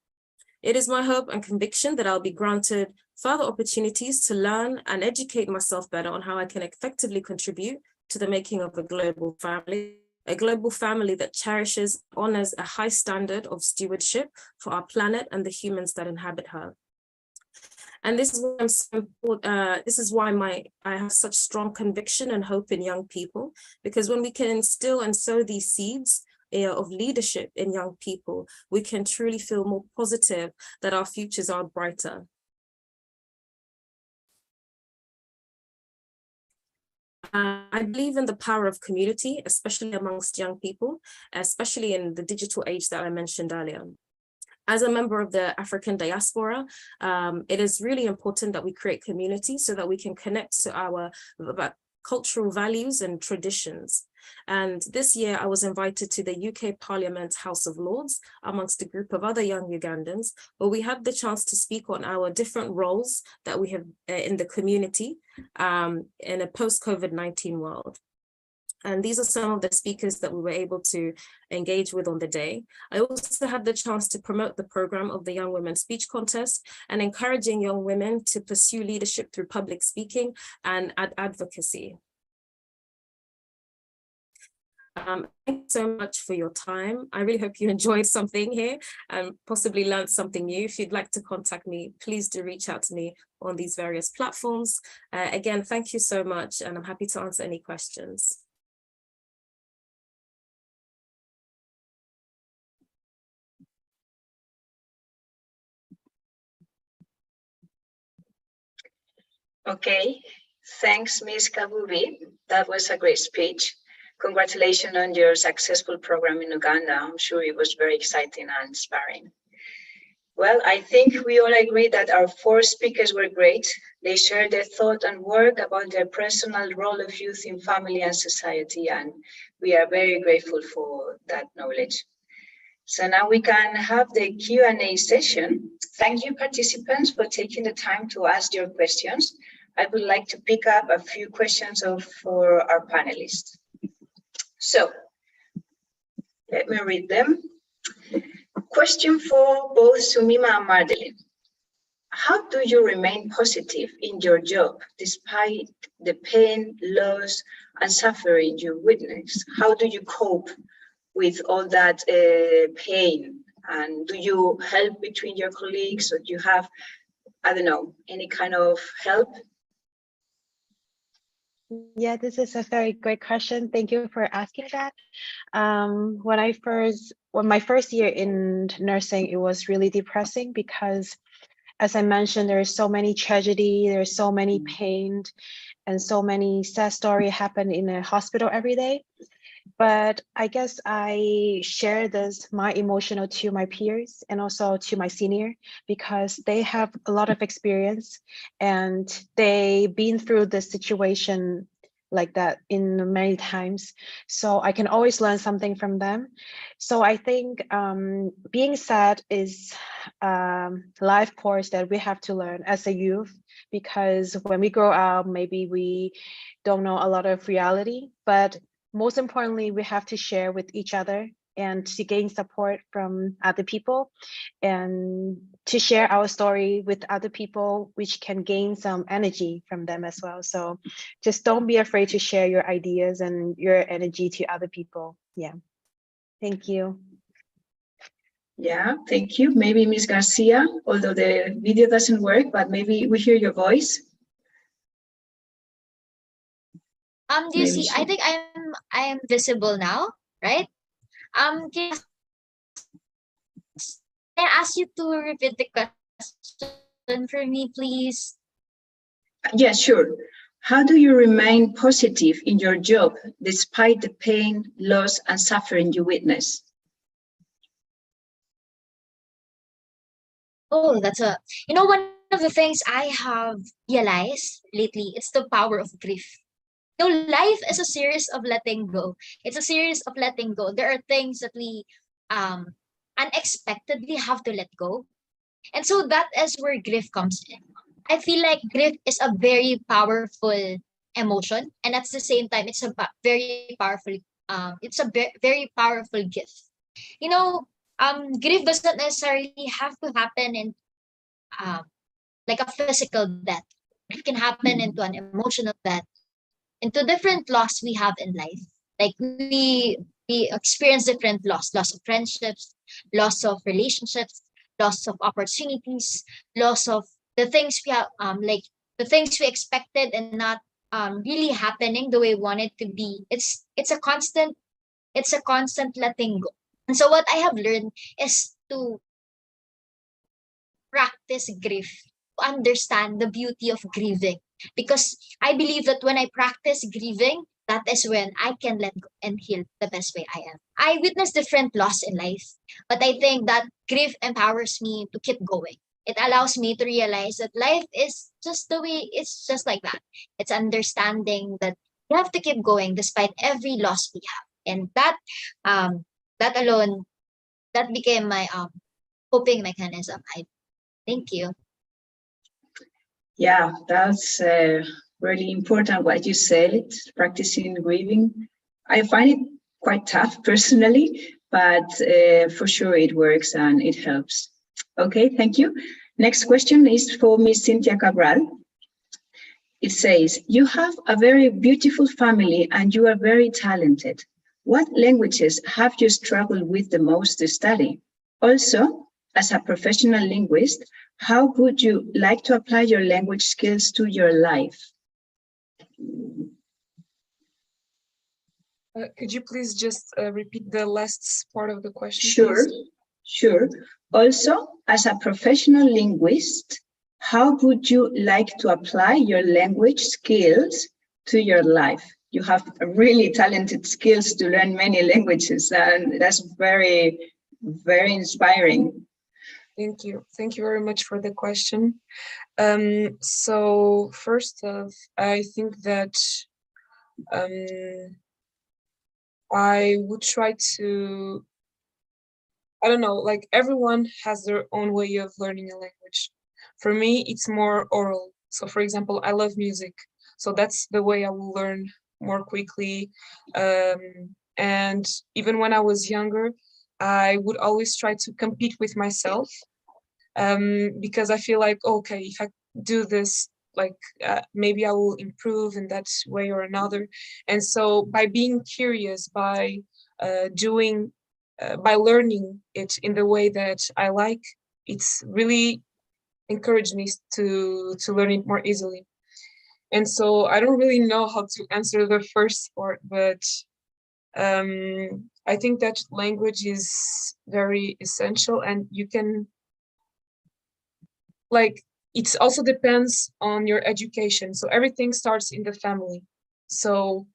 Speaker 7: It is my hope and conviction that I'll be granted further opportunities to learn and educate myself better on how I can effectively contribute to the making of a global family that cherishes, honors a high standard of stewardship for our planet and the humans that inhabit her. And this is why I have such strong conviction and hope in young people, because when we can instill and sow these seeds of leadership in young people, we can truly feel more positive that our futures are brighter. I believe in the power of community, especially amongst young people, especially in the digital age that I mentioned earlier. As a member of the African diaspora, it is really important that we create community so that we can connect to our cultural values and traditions. And this year I was invited to the UK Parliament House of Lords amongst a group of other young Ugandans, where we had the chance to speak on our different roles that we have in the community in a post-COVID-19 world. And these are some of the speakers that we were able to engage with on the day. I also had the chance to promote the program of the Young Women Speech Contest and encouraging young women to pursue leadership through public speaking and advocacy. Thank you so much for your time. I really hope you enjoyed something here and possibly learned something new. If you'd like to contact me, please do reach out to me on these various platforms. Again, thank you so much, and I'm happy to answer any questions.
Speaker 1: Okay, thanks, Ms. Kabubi. That was a great speech. Congratulations on your successful program in Uganda. I'm sure it was very exciting and inspiring. Well, I think we all agree that our 4 speakers were great. They shared their thought and work about their personal role of youth in family and society, and we are very grateful for that knowledge. So now we can have the Q&A session. Thank you, participants, for taking the time to ask your questions. I would like to pick up a few questions for our panelists. So let me read them. Question for both Sumima and Mardeline. How do you remain positive in your job despite the pain, loss, and suffering you witness? How do you cope with all that pain? And do you help between your colleagues, or do you have, I don't know, any kind of help?
Speaker 2: Yeah, this is a very great question. Thank you for asking that. When my first year in nursing, it was really depressing because, as I mentioned, there is so many tragedy, there's so many pain, and so many sad stories happen in a hospital every day. But I guess I share my emotional to my peers and also to my senior, because they have a lot of experience and they've been through the situation like that in many times. So I can always learn something from them. So I think being sad is life course that we have to learn as a youth, because when we grow up, maybe we don't know a lot of reality, but most importantly, we have to share with each other and to gain support from other people and to share our story with other people, which can gain some energy from them as well. So just don't be afraid to share your ideas and your energy to other people. Yeah. Thank you.
Speaker 1: Yeah, thank you. Maybe Ms. Garcia, although the video doesn't work, but maybe we hear your voice.
Speaker 3: Do you see? I think I am visible now, right? Can I ask you to repeat the question for me, please?
Speaker 1: Yeah, sure. How do you remain positive in your job despite the pain, loss, and suffering you witness?
Speaker 3: Oh, one of the things I have realized lately, it's the power of grief. Life is a series of letting go. It's a series of letting go. There are things that we unexpectedly have to let go. And so that is where grief comes in. I feel like grief is a very powerful emotion, and at the same time, it's a very powerful. Very powerful gift. Grief doesn't necessarily have to happen in um, like a physical death. It can happen into an emotional death, into different loss we have in life. Like we experience different loss of friendships, loss of relationships, loss of opportunities, loss of the things we have, like the things we expected and not really happening the way we want it to be. It's a constant letting go. And so what I have learned is to practice grief, to understand the beauty of grieving. Because I believe that when I practice grieving, that is when I can let go and heal the best way I am. I witness different loss in life, but I think that grief empowers me to keep going. It allows me to realize that life is just the way it's just like that. It's understanding that you have to keep going despite every loss we have. And that alone, that became my coping mechanism. Thank you.
Speaker 1: Yeah, that's really important what you said, practicing grieving. I find it quite tough personally, but for sure it works and it helps. Okay, thank you. Next question is for Ms. Cynthia Cabral. It says, you have a very beautiful family and you are very talented. What languages have you struggled with the most to study? Also, as a professional linguist, how would you like to apply your language skills to your life?
Speaker 4: Could you please just repeat the last part of the question?
Speaker 1: Sure,
Speaker 4: please?
Speaker 1: sure. Also, as a professional linguist, how would you like to apply your language skills to your life? You have really talented skills to learn many languages, and that's very, very inspiring.
Speaker 4: Thank you. Thank you very much for the question. So first off, I think that I would try to, I don't know, like everyone has their own way of learning a language. For me, it's more oral. So for example, I love music. So that's the way I will learn more quickly. And even when I was younger, I would always try to compete with myself because I feel like, okay, if I do this, like maybe I will improve in that way or another. And so by being curious, by by learning it in the way that I like, it's really encouraged me to learn it more easily. And so I don't really know how to answer the first part, but I think that language is very essential, and you can, like, it also depends on your education. So everything starts in the family. So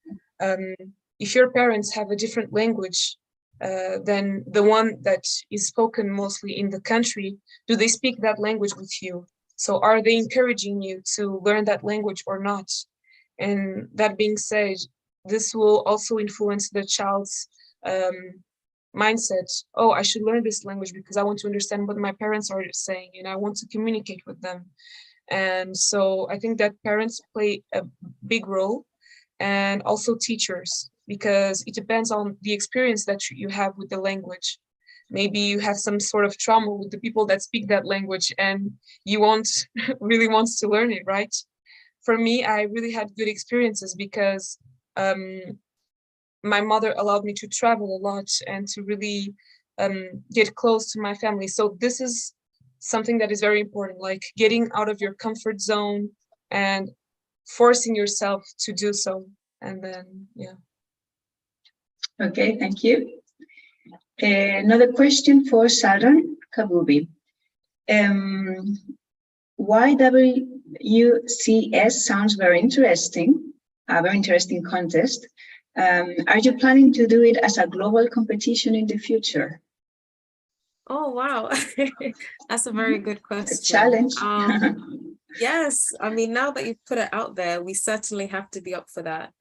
Speaker 4: if your parents have a different language than the one that is spoken mostly in the country, do they speak that language with you? So are they encouraging you to learn that language or not? And that being said, this will also influence the child's mindset. Oh, I should learn this language because I want to understand what my parents are saying and I want to communicate with them. And so I think that parents play a big role, and also teachers, because it depends on the experience that you have with the language. Maybe you have some sort of trauma with the people that speak that language and you won't really wants to learn it, right? For me, I really had good experiences because my mother allowed me to travel a lot and to really get close to my family. So this is something that is very important, like getting out of your comfort zone and forcing yourself to do so. And then, yeah.
Speaker 1: Okay, thank you. Another question for Sharon Kabubi. YWCS sounds very interesting, a very interesting contest. Are you planning to do it as a global competition in the future?
Speaker 7: Oh, wow. That's a very good question.
Speaker 1: A challenge.
Speaker 7: Yes, I mean, now that you've put it out there, we certainly have to be up for that.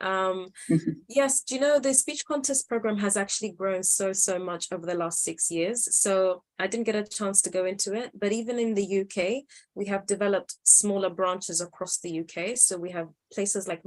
Speaker 7: Yes, do you know, the speech contest program has actually grown so much over the last 6 years. So I didn't get a chance to go into it, but even in the UK, we have developed smaller branches across the UK. So we have places like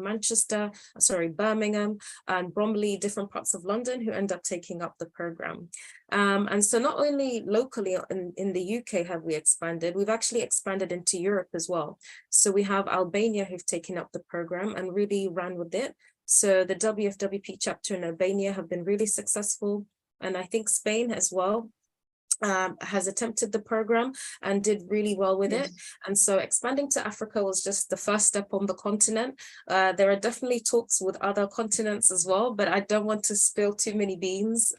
Speaker 7: Birmingham and Bromley, different parts of London who end up taking up the program. And so not only locally in the UK have we expanded, we've actually expanded into Europe as well. So we have Albania who've taken up the program and really ran with it. So the WFWP chapter in Albania have been really successful. And I think Spain as well has attempted the program and did really well with it. And so expanding to Africa was just the first step on the continent. There are definitely talks with other continents as well, but I don't want to spill too many beans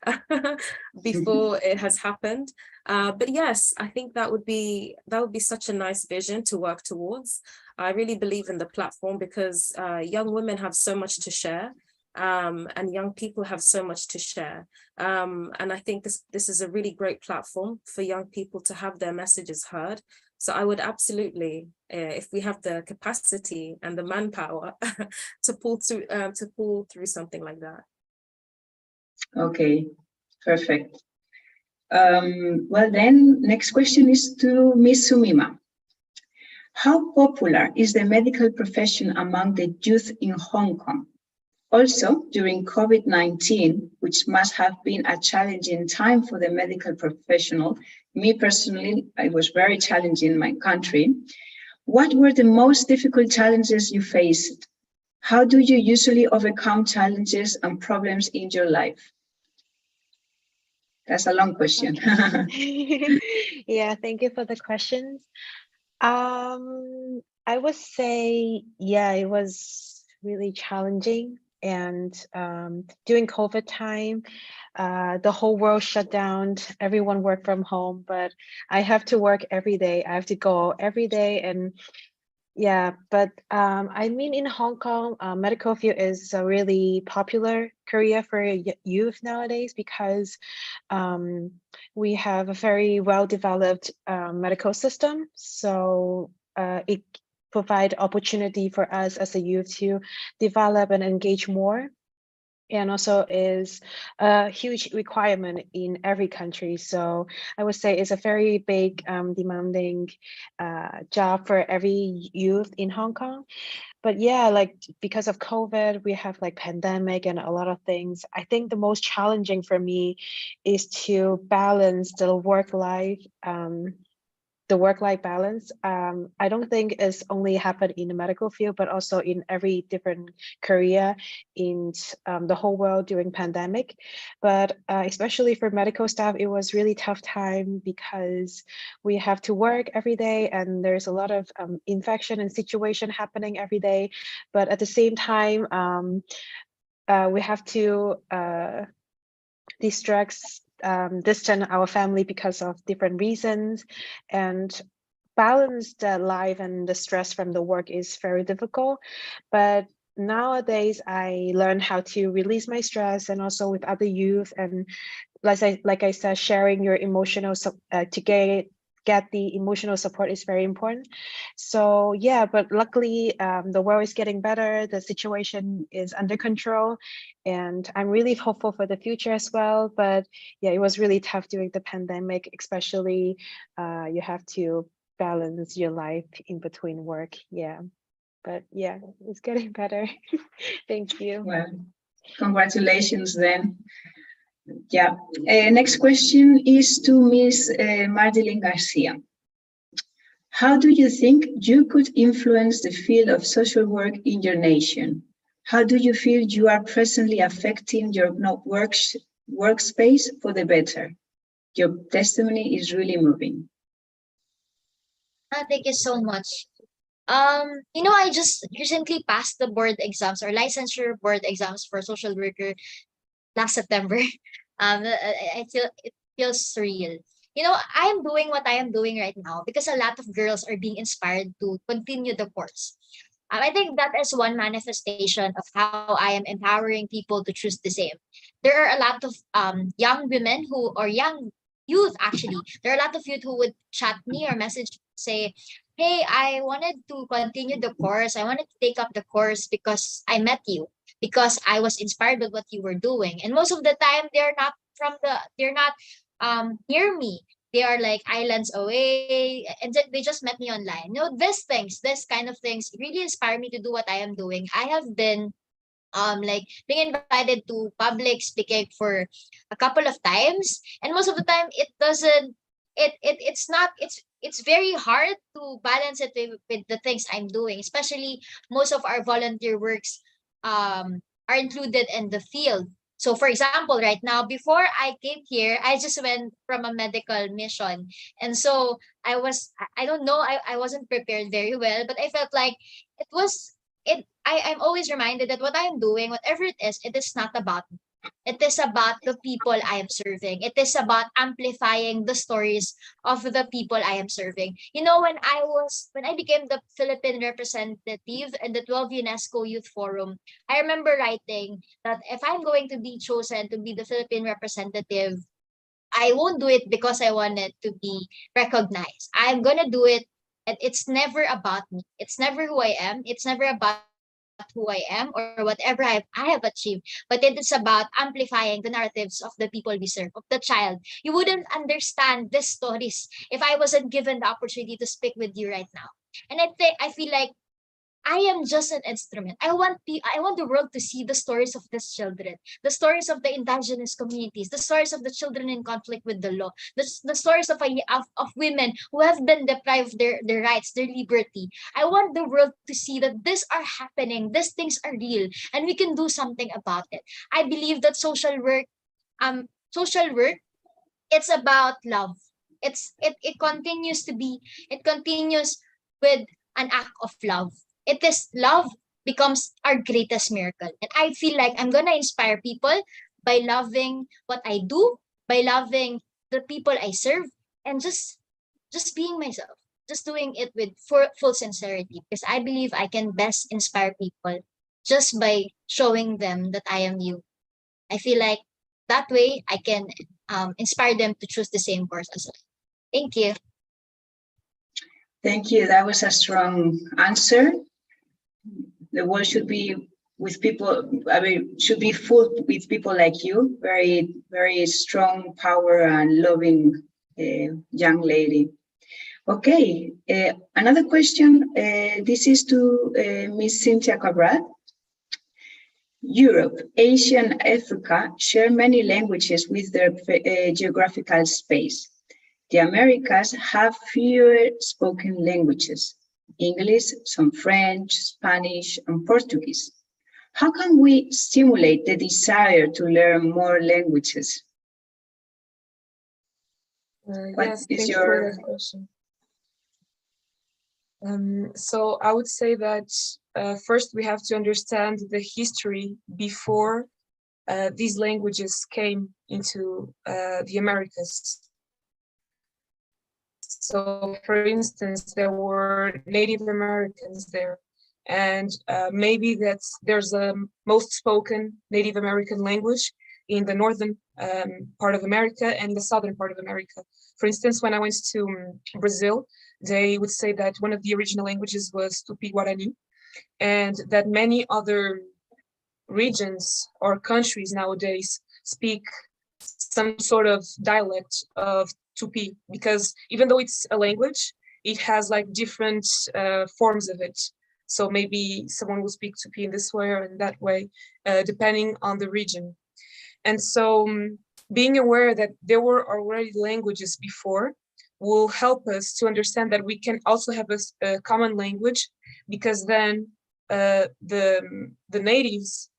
Speaker 7: before it has happened. But yes, I think that would be such a nice vision to work towards. I really believe in the platform because young women have so much to share. And young people have so much to share. And I think this is a really great platform for young people to have their messages heard. So I would absolutely, if we have the capacity and the manpower to pull through something like that.
Speaker 1: Okay, perfect. Well then, next question is to Ms. Sumima. How popular is the medical profession among the youth in Hong Kong? Also, during COVID-19, which must have been a challenging time for the medical professional, me personally, it was very challenging in my country. What were the most difficult challenges you faced? How do you usually overcome challenges and problems in your life? That's a long question.
Speaker 2: Yeah, thank you for the questions. I would say, yeah, it was really challenging. And during COVID time, the whole world shut down, everyone worked from home, but I have to work every day. I have to go every day. And yeah, but I mean, in Hong Kong, medical field is a really popular career for youth nowadays because we have a very well-developed medical system. So it provide opportunity for us as a youth to develop and engage more. And also is a huge requirement in every country. So I would say it's a very big demanding job for every youth in Hong Kong. But yeah, like because of COVID, we have like pandemic and a lot of things. I think the most challenging for me is to balance the work-life balance. I don't think it's only happened in the medical field, but also in every different career in the whole world during pandemic. But especially for medical staff, it was really tough time because we have to work every day and there's a lot of infection and situation happening every day. But at the same time, we have to distance our family because of different reasons. balance the life and the stress from the work is very difficult. But nowadays, I learn how to release my stress, and also with other youth, and like I said, sharing your emotional to get the emotional support is very important. So yeah, but luckily the world is getting better, the situation is under control, and I'm really hopeful for the future as well. But yeah, it was really tough during the pandemic, especially you have to balance your life in between work. Yeah, but yeah, it's getting better. Thank you.
Speaker 1: Well, congratulations then. Yeah. Next question is to Ms. Mardeline Garcia. How do you think you could influence the field of social work in your nation? How do you feel you are presently affecting your workspace for the better? Your testimony is really moving.
Speaker 3: Thank you so much. I just recently passed the board exams or licensure board exams for social worker last September. I feel it feels surreal. I'm doing what I am doing right now because a lot of girls are being inspired to continue the course. I think that is one manifestation of how I am empowering people to choose the same. There are a lot of young women or young youth actually. There are a lot of youth who would chat me or message say, "Hey, I wanted to continue the course. I wanted to take up the course because I met you, because I was inspired with what you were doing." And most of the time, they're not near me. They are like islands away, and they just met me online. This kind of things really inspire me to do what I am doing. I have been like being invited to public speaking for a couple of times, and most of the time it doesn't it's not it's very hard to balance it with the things I'm doing, especially most of our volunteer works are included in the field. So for example, right now, before I came here, I just went from a medical mission. And so I don't know, I wasn't prepared very well, but I felt like it was I'm always reminded that what I'm doing, whatever it is not about me. It is about the people I am serving. It is about amplifying the stories of the people I am serving. When I became the Philippine representative in the 12 UNESCO Youth Forum, I remember writing that if I'm going to be chosen to be the Philippine representative, I won't do it because I want it to be recognized. I'm gonna do it, and it's never about me. It's never who I am. It's never about who I am or whatever I have achieved. But it is about amplifying the narratives of the people we serve, of the child. You wouldn't understand these stories if I wasn't given the opportunity to speak with you right now. And I feel like I am just an instrument. I want the world to see the stories of these children, the stories of the indigenous communities, the stories of the children in conflict with the law, the stories of women who have been deprived their rights, their liberty. I want the world to see that these are happening, these things are real, and we can do something about it. I believe that social work, it's about love. It continues with an act of love. It is love becomes our greatest miracle. And I feel like I'm gonna inspire people by loving what I do, by loving the people I serve, and just being myself, just doing it with full sincerity. Because I believe I can best inspire people just by showing them that I am you. I feel like that way I can inspire them to choose the same course as well. Thank you.
Speaker 1: Thank you. That was a strong answer. The world should be with people, should be full with people like you, very, very strong, power and loving young lady. Okay, another question. This is to Ms. Cynthia Cabral. Europe, Asia, and Africa share many languages with their geographical space. The Americas have fewer spoken languages: English, some French, Spanish, and Portuguese. How can we stimulate the desire to learn more languages?
Speaker 4: Yes, thank you for that question. So I would say that first we have to understand the history before these languages came into the Americas. So for instance, there were Native Americans there, and maybe there's a most spoken Native American language in the northern part of America and the southern part of America. For instance, when I went to Brazil, they would say that one of the original languages was Tupi-Guarani, and that many other regions or countries nowadays speak some sort of dialect of Tupi, because even though it's a language, it has like different forms of it. So maybe someone will speak Tupi in this way or in that way, depending on the region. And so being aware that there were already languages before will help us to understand that we can also have a common language, because then the natives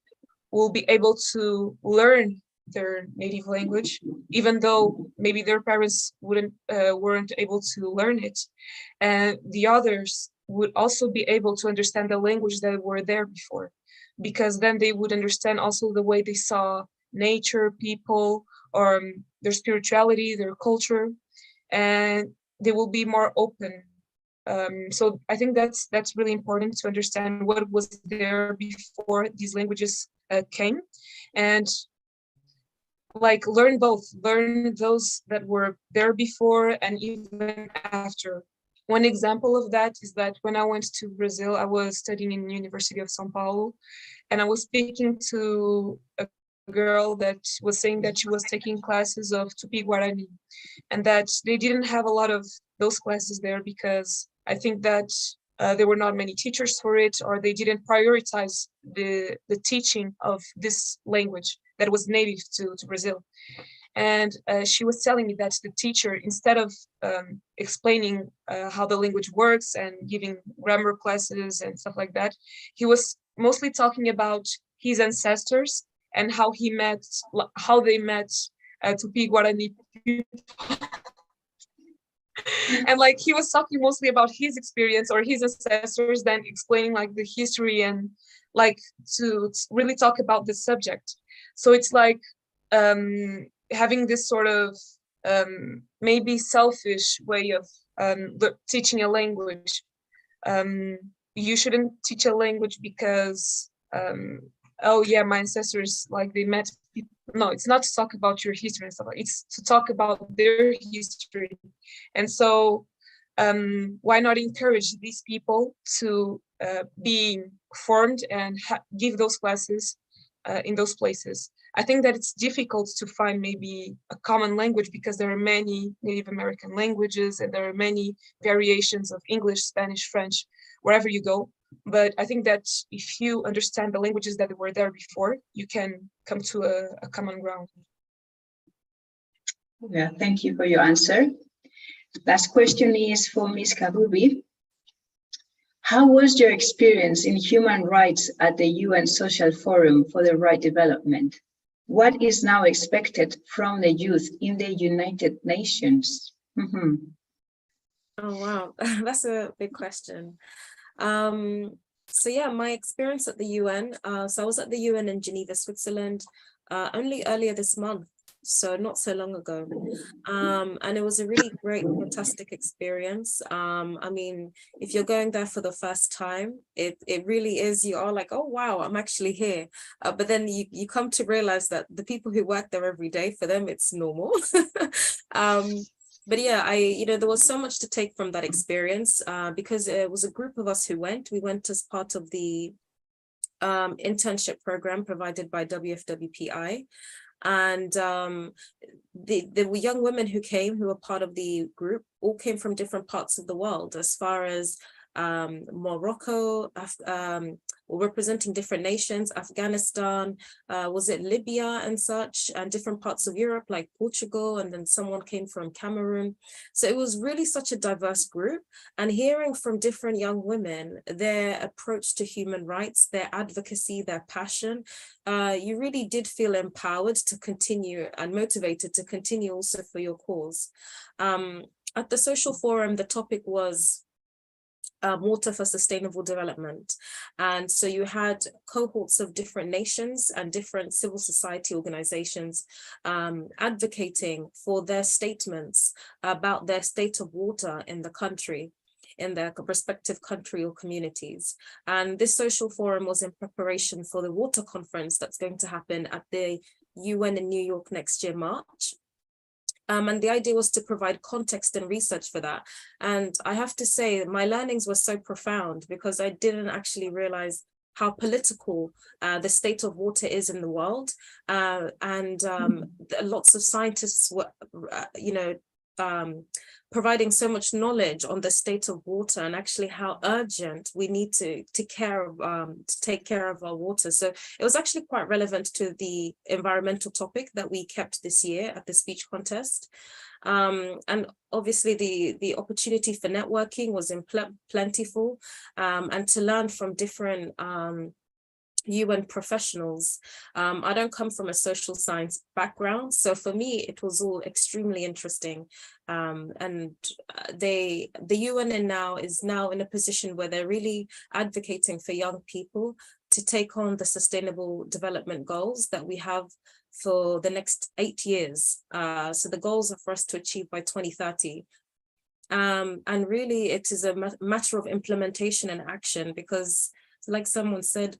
Speaker 4: will be able to learn their native language, even though maybe their parents weren't able to learn it. And the others would also be able to understand the language that were there before, because then they would understand also the way they saw nature, people, or their spirituality, their culture, and they will be more open. So I think that's really important to understand what was there before these languages came, and like learn those that were there before and even after. One example of that is that when I went to Brazil, I was studying in the University of São Paulo, and I was speaking to a girl that was saying that she was taking classes of Tupi-Guarani, and that they didn't have a lot of those classes there because I think that there were not many teachers for it, or they didn't prioritize the teaching of this language that was native to Brazil. And she was telling me that the teacher, instead of explaining how the language works and giving grammar classes and stuff like that, he was mostly talking about his ancestors and how they met Tupi-Guarani people. And like he was talking mostly about his experience or his ancestors, then explaining like the history and like to really talk about the subject. So it's like having this sort of maybe selfish way of teaching a language. You shouldn't teach a language because oh yeah, my ancestors, like they met people. No, it's not to talk about your history and stuff. It's to talk about their history. And so why not encourage these people to be formed and give those classes in those places? I think that it's difficult to find maybe a common language because there are many Native American languages and there are many variations of English, Spanish, French, wherever you go. But I think that if you understand the languages that were there before, you can come to a common ground.
Speaker 1: Yeah, thank you for your answer. Last question is for Ms. Kabubi. How was your experience in human rights at the UN Social Forum for the Right Development? What is now expected from the youth in the United Nations? Mm-hmm.
Speaker 7: Oh, wow. That's a big question. So yeah, my experience at the UN, so I was at the UN in Geneva, Switzerland, only earlier this month, so not so long ago. And it was a really great, fantastic experience. I mean, if you're going there for the first time, it really is, you are like, oh, wow, I'm actually here. But then you come to realize that the people who work there every day, for them, it's normal. But yeah, there was so much to take from that experience because it was a group of us who went. We went as part of the internship program provided by WFWPI. And there were young women who came, who were part of the group, all came from different parts of the world, as far as Morocco, representing different nations, Afghanistan, was it Libya and such, and different parts of Europe like Portugal, and then someone came from Cameroon. So it was really such a diverse group, and hearing from different young women, their approach to human rights, their advocacy, their passion, you really did feel empowered to continue and motivated to continue also for your cause. At the social forum, the topic was Water for Sustainable Development. And so you had cohorts of different nations and different civil society organizations advocating for their statements about their state of water in the country, in their respective country or communities. And this social forum was in preparation for the water conference that's going to happen at the UN in New York next year, March. And the idea was to provide context and research for that. And I have to say my learnings were so profound because I didn't actually realize how political the state of water is in the world. Lots of scientists were, providing so much knowledge on the state of water and actually how urgent we need to take care of our water. So it was actually quite relevant to the environmental topic that we kept this year at the speech contest. And obviously the opportunity for networking was plentiful, and to learn from different UN professionals. I don't come from a social science background, so for me it was all extremely interesting. And the UN is now in a position where they're really advocating for young people to take on the sustainable development goals that we have for the next 8 years. So the goals are for us to achieve by 2030. And really it is a matter of implementation and action, because like someone said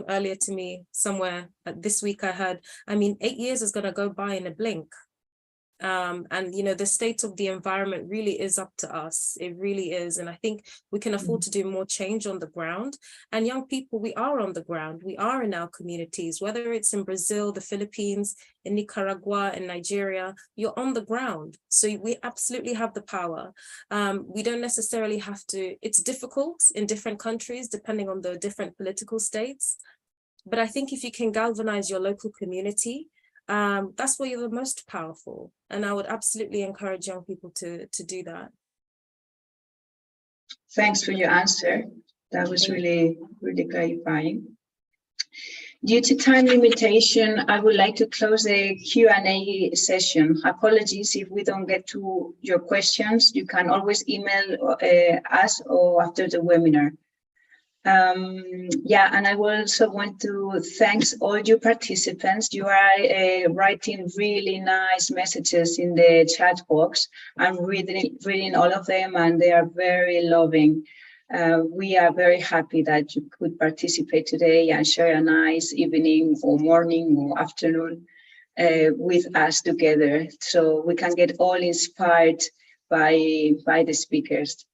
Speaker 7: earlier to me somewhere this week, I heard, 8 years is going to go by in a blink. And the state of the environment really is up to us. It really is. And I think we can afford to do more change on the ground. And young people, we are on the ground. We are in our communities, whether it's in Brazil, the Philippines, in Nicaragua, in Nigeria, you're on the ground. So we absolutely have the power. We don't necessarily have to, it's difficult in different countries, depending on the different political states. But I think if you can galvanize your local community, that's where you're the most powerful. And I would absolutely encourage young people to do that.
Speaker 1: Thanks for your answer. That was really, really clarifying. Due to time limitation, I would like to close the Q&A session. Apologies if we don't get to your questions. You can always email us or after the webinar. And I also want to thank all you participants. You are writing really nice messages in the chat box. I'm reading all of them, and they are very loving. We are very happy that you could participate today and share a nice evening or morning or afternoon with us together, so we can get all inspired by the speakers.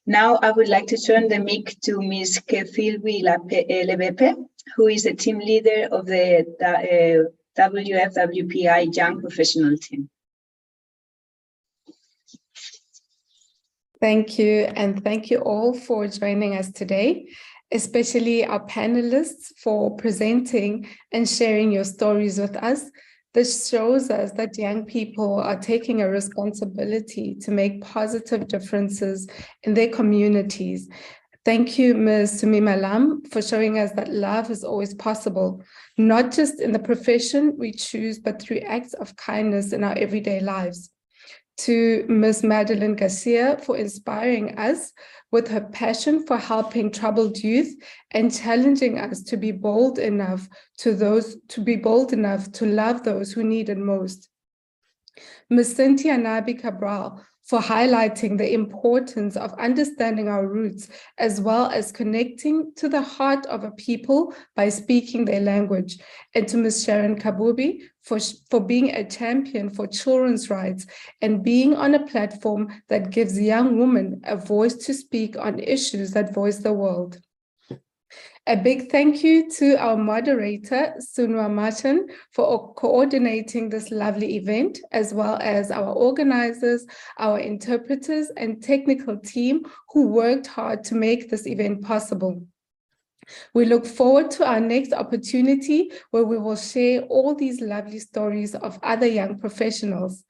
Speaker 1: Now, I would like to turn the mic to Ms. Kefilwi Lebepe, who is the team leader of the WFWPI Young Professional Team.
Speaker 8: Thank you, and thank you all for joining us today, especially our panelists for presenting and sharing your stories with us. This shows us that young people are taking a responsibility to make positive differences in their communities. Thank you, Ms. Sumimalam, for showing us that love is always possible, not just in the profession we choose, but through acts of kindness in our everyday lives. To Ms. Madeline Garcia for inspiring us with her passion for helping troubled youth and challenging us to be bold enough to love those who need it most. Ms. Cynthia Nabi Cabral for highlighting the importance of understanding our roots, as well as connecting to the heart of a people by speaking their language. And to Ms. Sharon Kabubi for being a champion for children's rights and being on a platform that gives young women a voice to speak on issues that voice the world. A big thank you to our moderator, Sunwa Martin, for coordinating this lovely event, as well as our organizers, our interpreters, and technical team who worked hard to make this event possible. We look forward to our next opportunity where we will share all these lovely stories of other young professionals.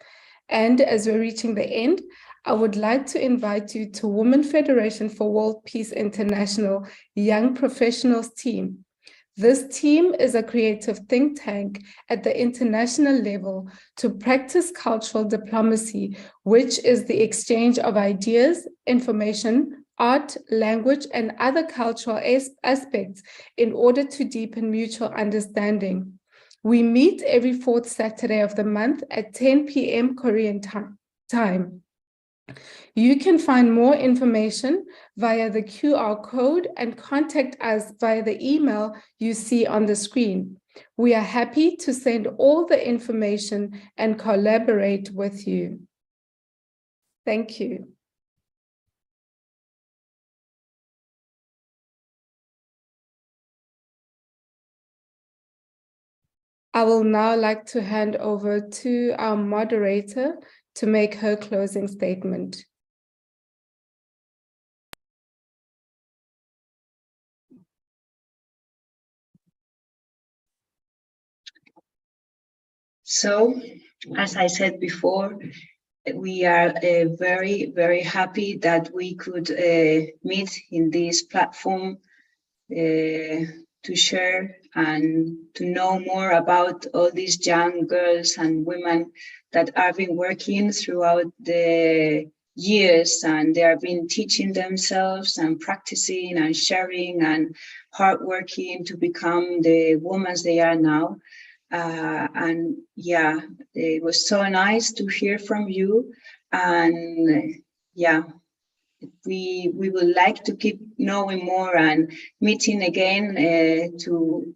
Speaker 8: And as we're reaching the end, I would like to invite you to Women Federation for World Peace International Young Professionals team. This team is a creative think tank at the international level to practice cultural diplomacy, which is the exchange of ideas, information, art, language, and other cultural aspects in order to deepen mutual understanding. We meet every fourth Saturday of the month at 10 p.m. Korean time. You can find more information via the QR code and contact us via the email you see on the screen. We are happy to send all the information and collaborate with you. Thank you. I will now like to hand over to our moderator to make her closing statement.
Speaker 1: So, as I said before, we are very, very happy that we could meet in this platform to share and to know more about all these young girls and women that have been working throughout the years, and they have been teaching themselves and practicing and sharing and hardworking to become the women they are now. And yeah, it was so nice to hear from you. And yeah, we would like to keep knowing more and meeting again to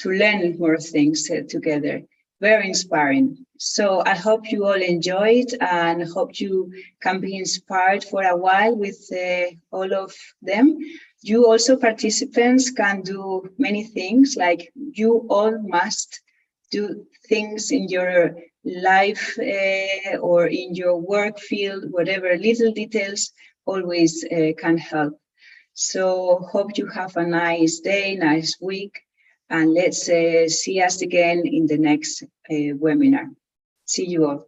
Speaker 1: learn more things together. Very inspiring. So I hope you all enjoyed and hope you can be inspired for a while with all of them. You also, participants, can do many things, like you all must do things in your life or in your work field, whatever, little details always can help. So hope you have a nice day, nice week, and let's see us again in the next webinar. See you all.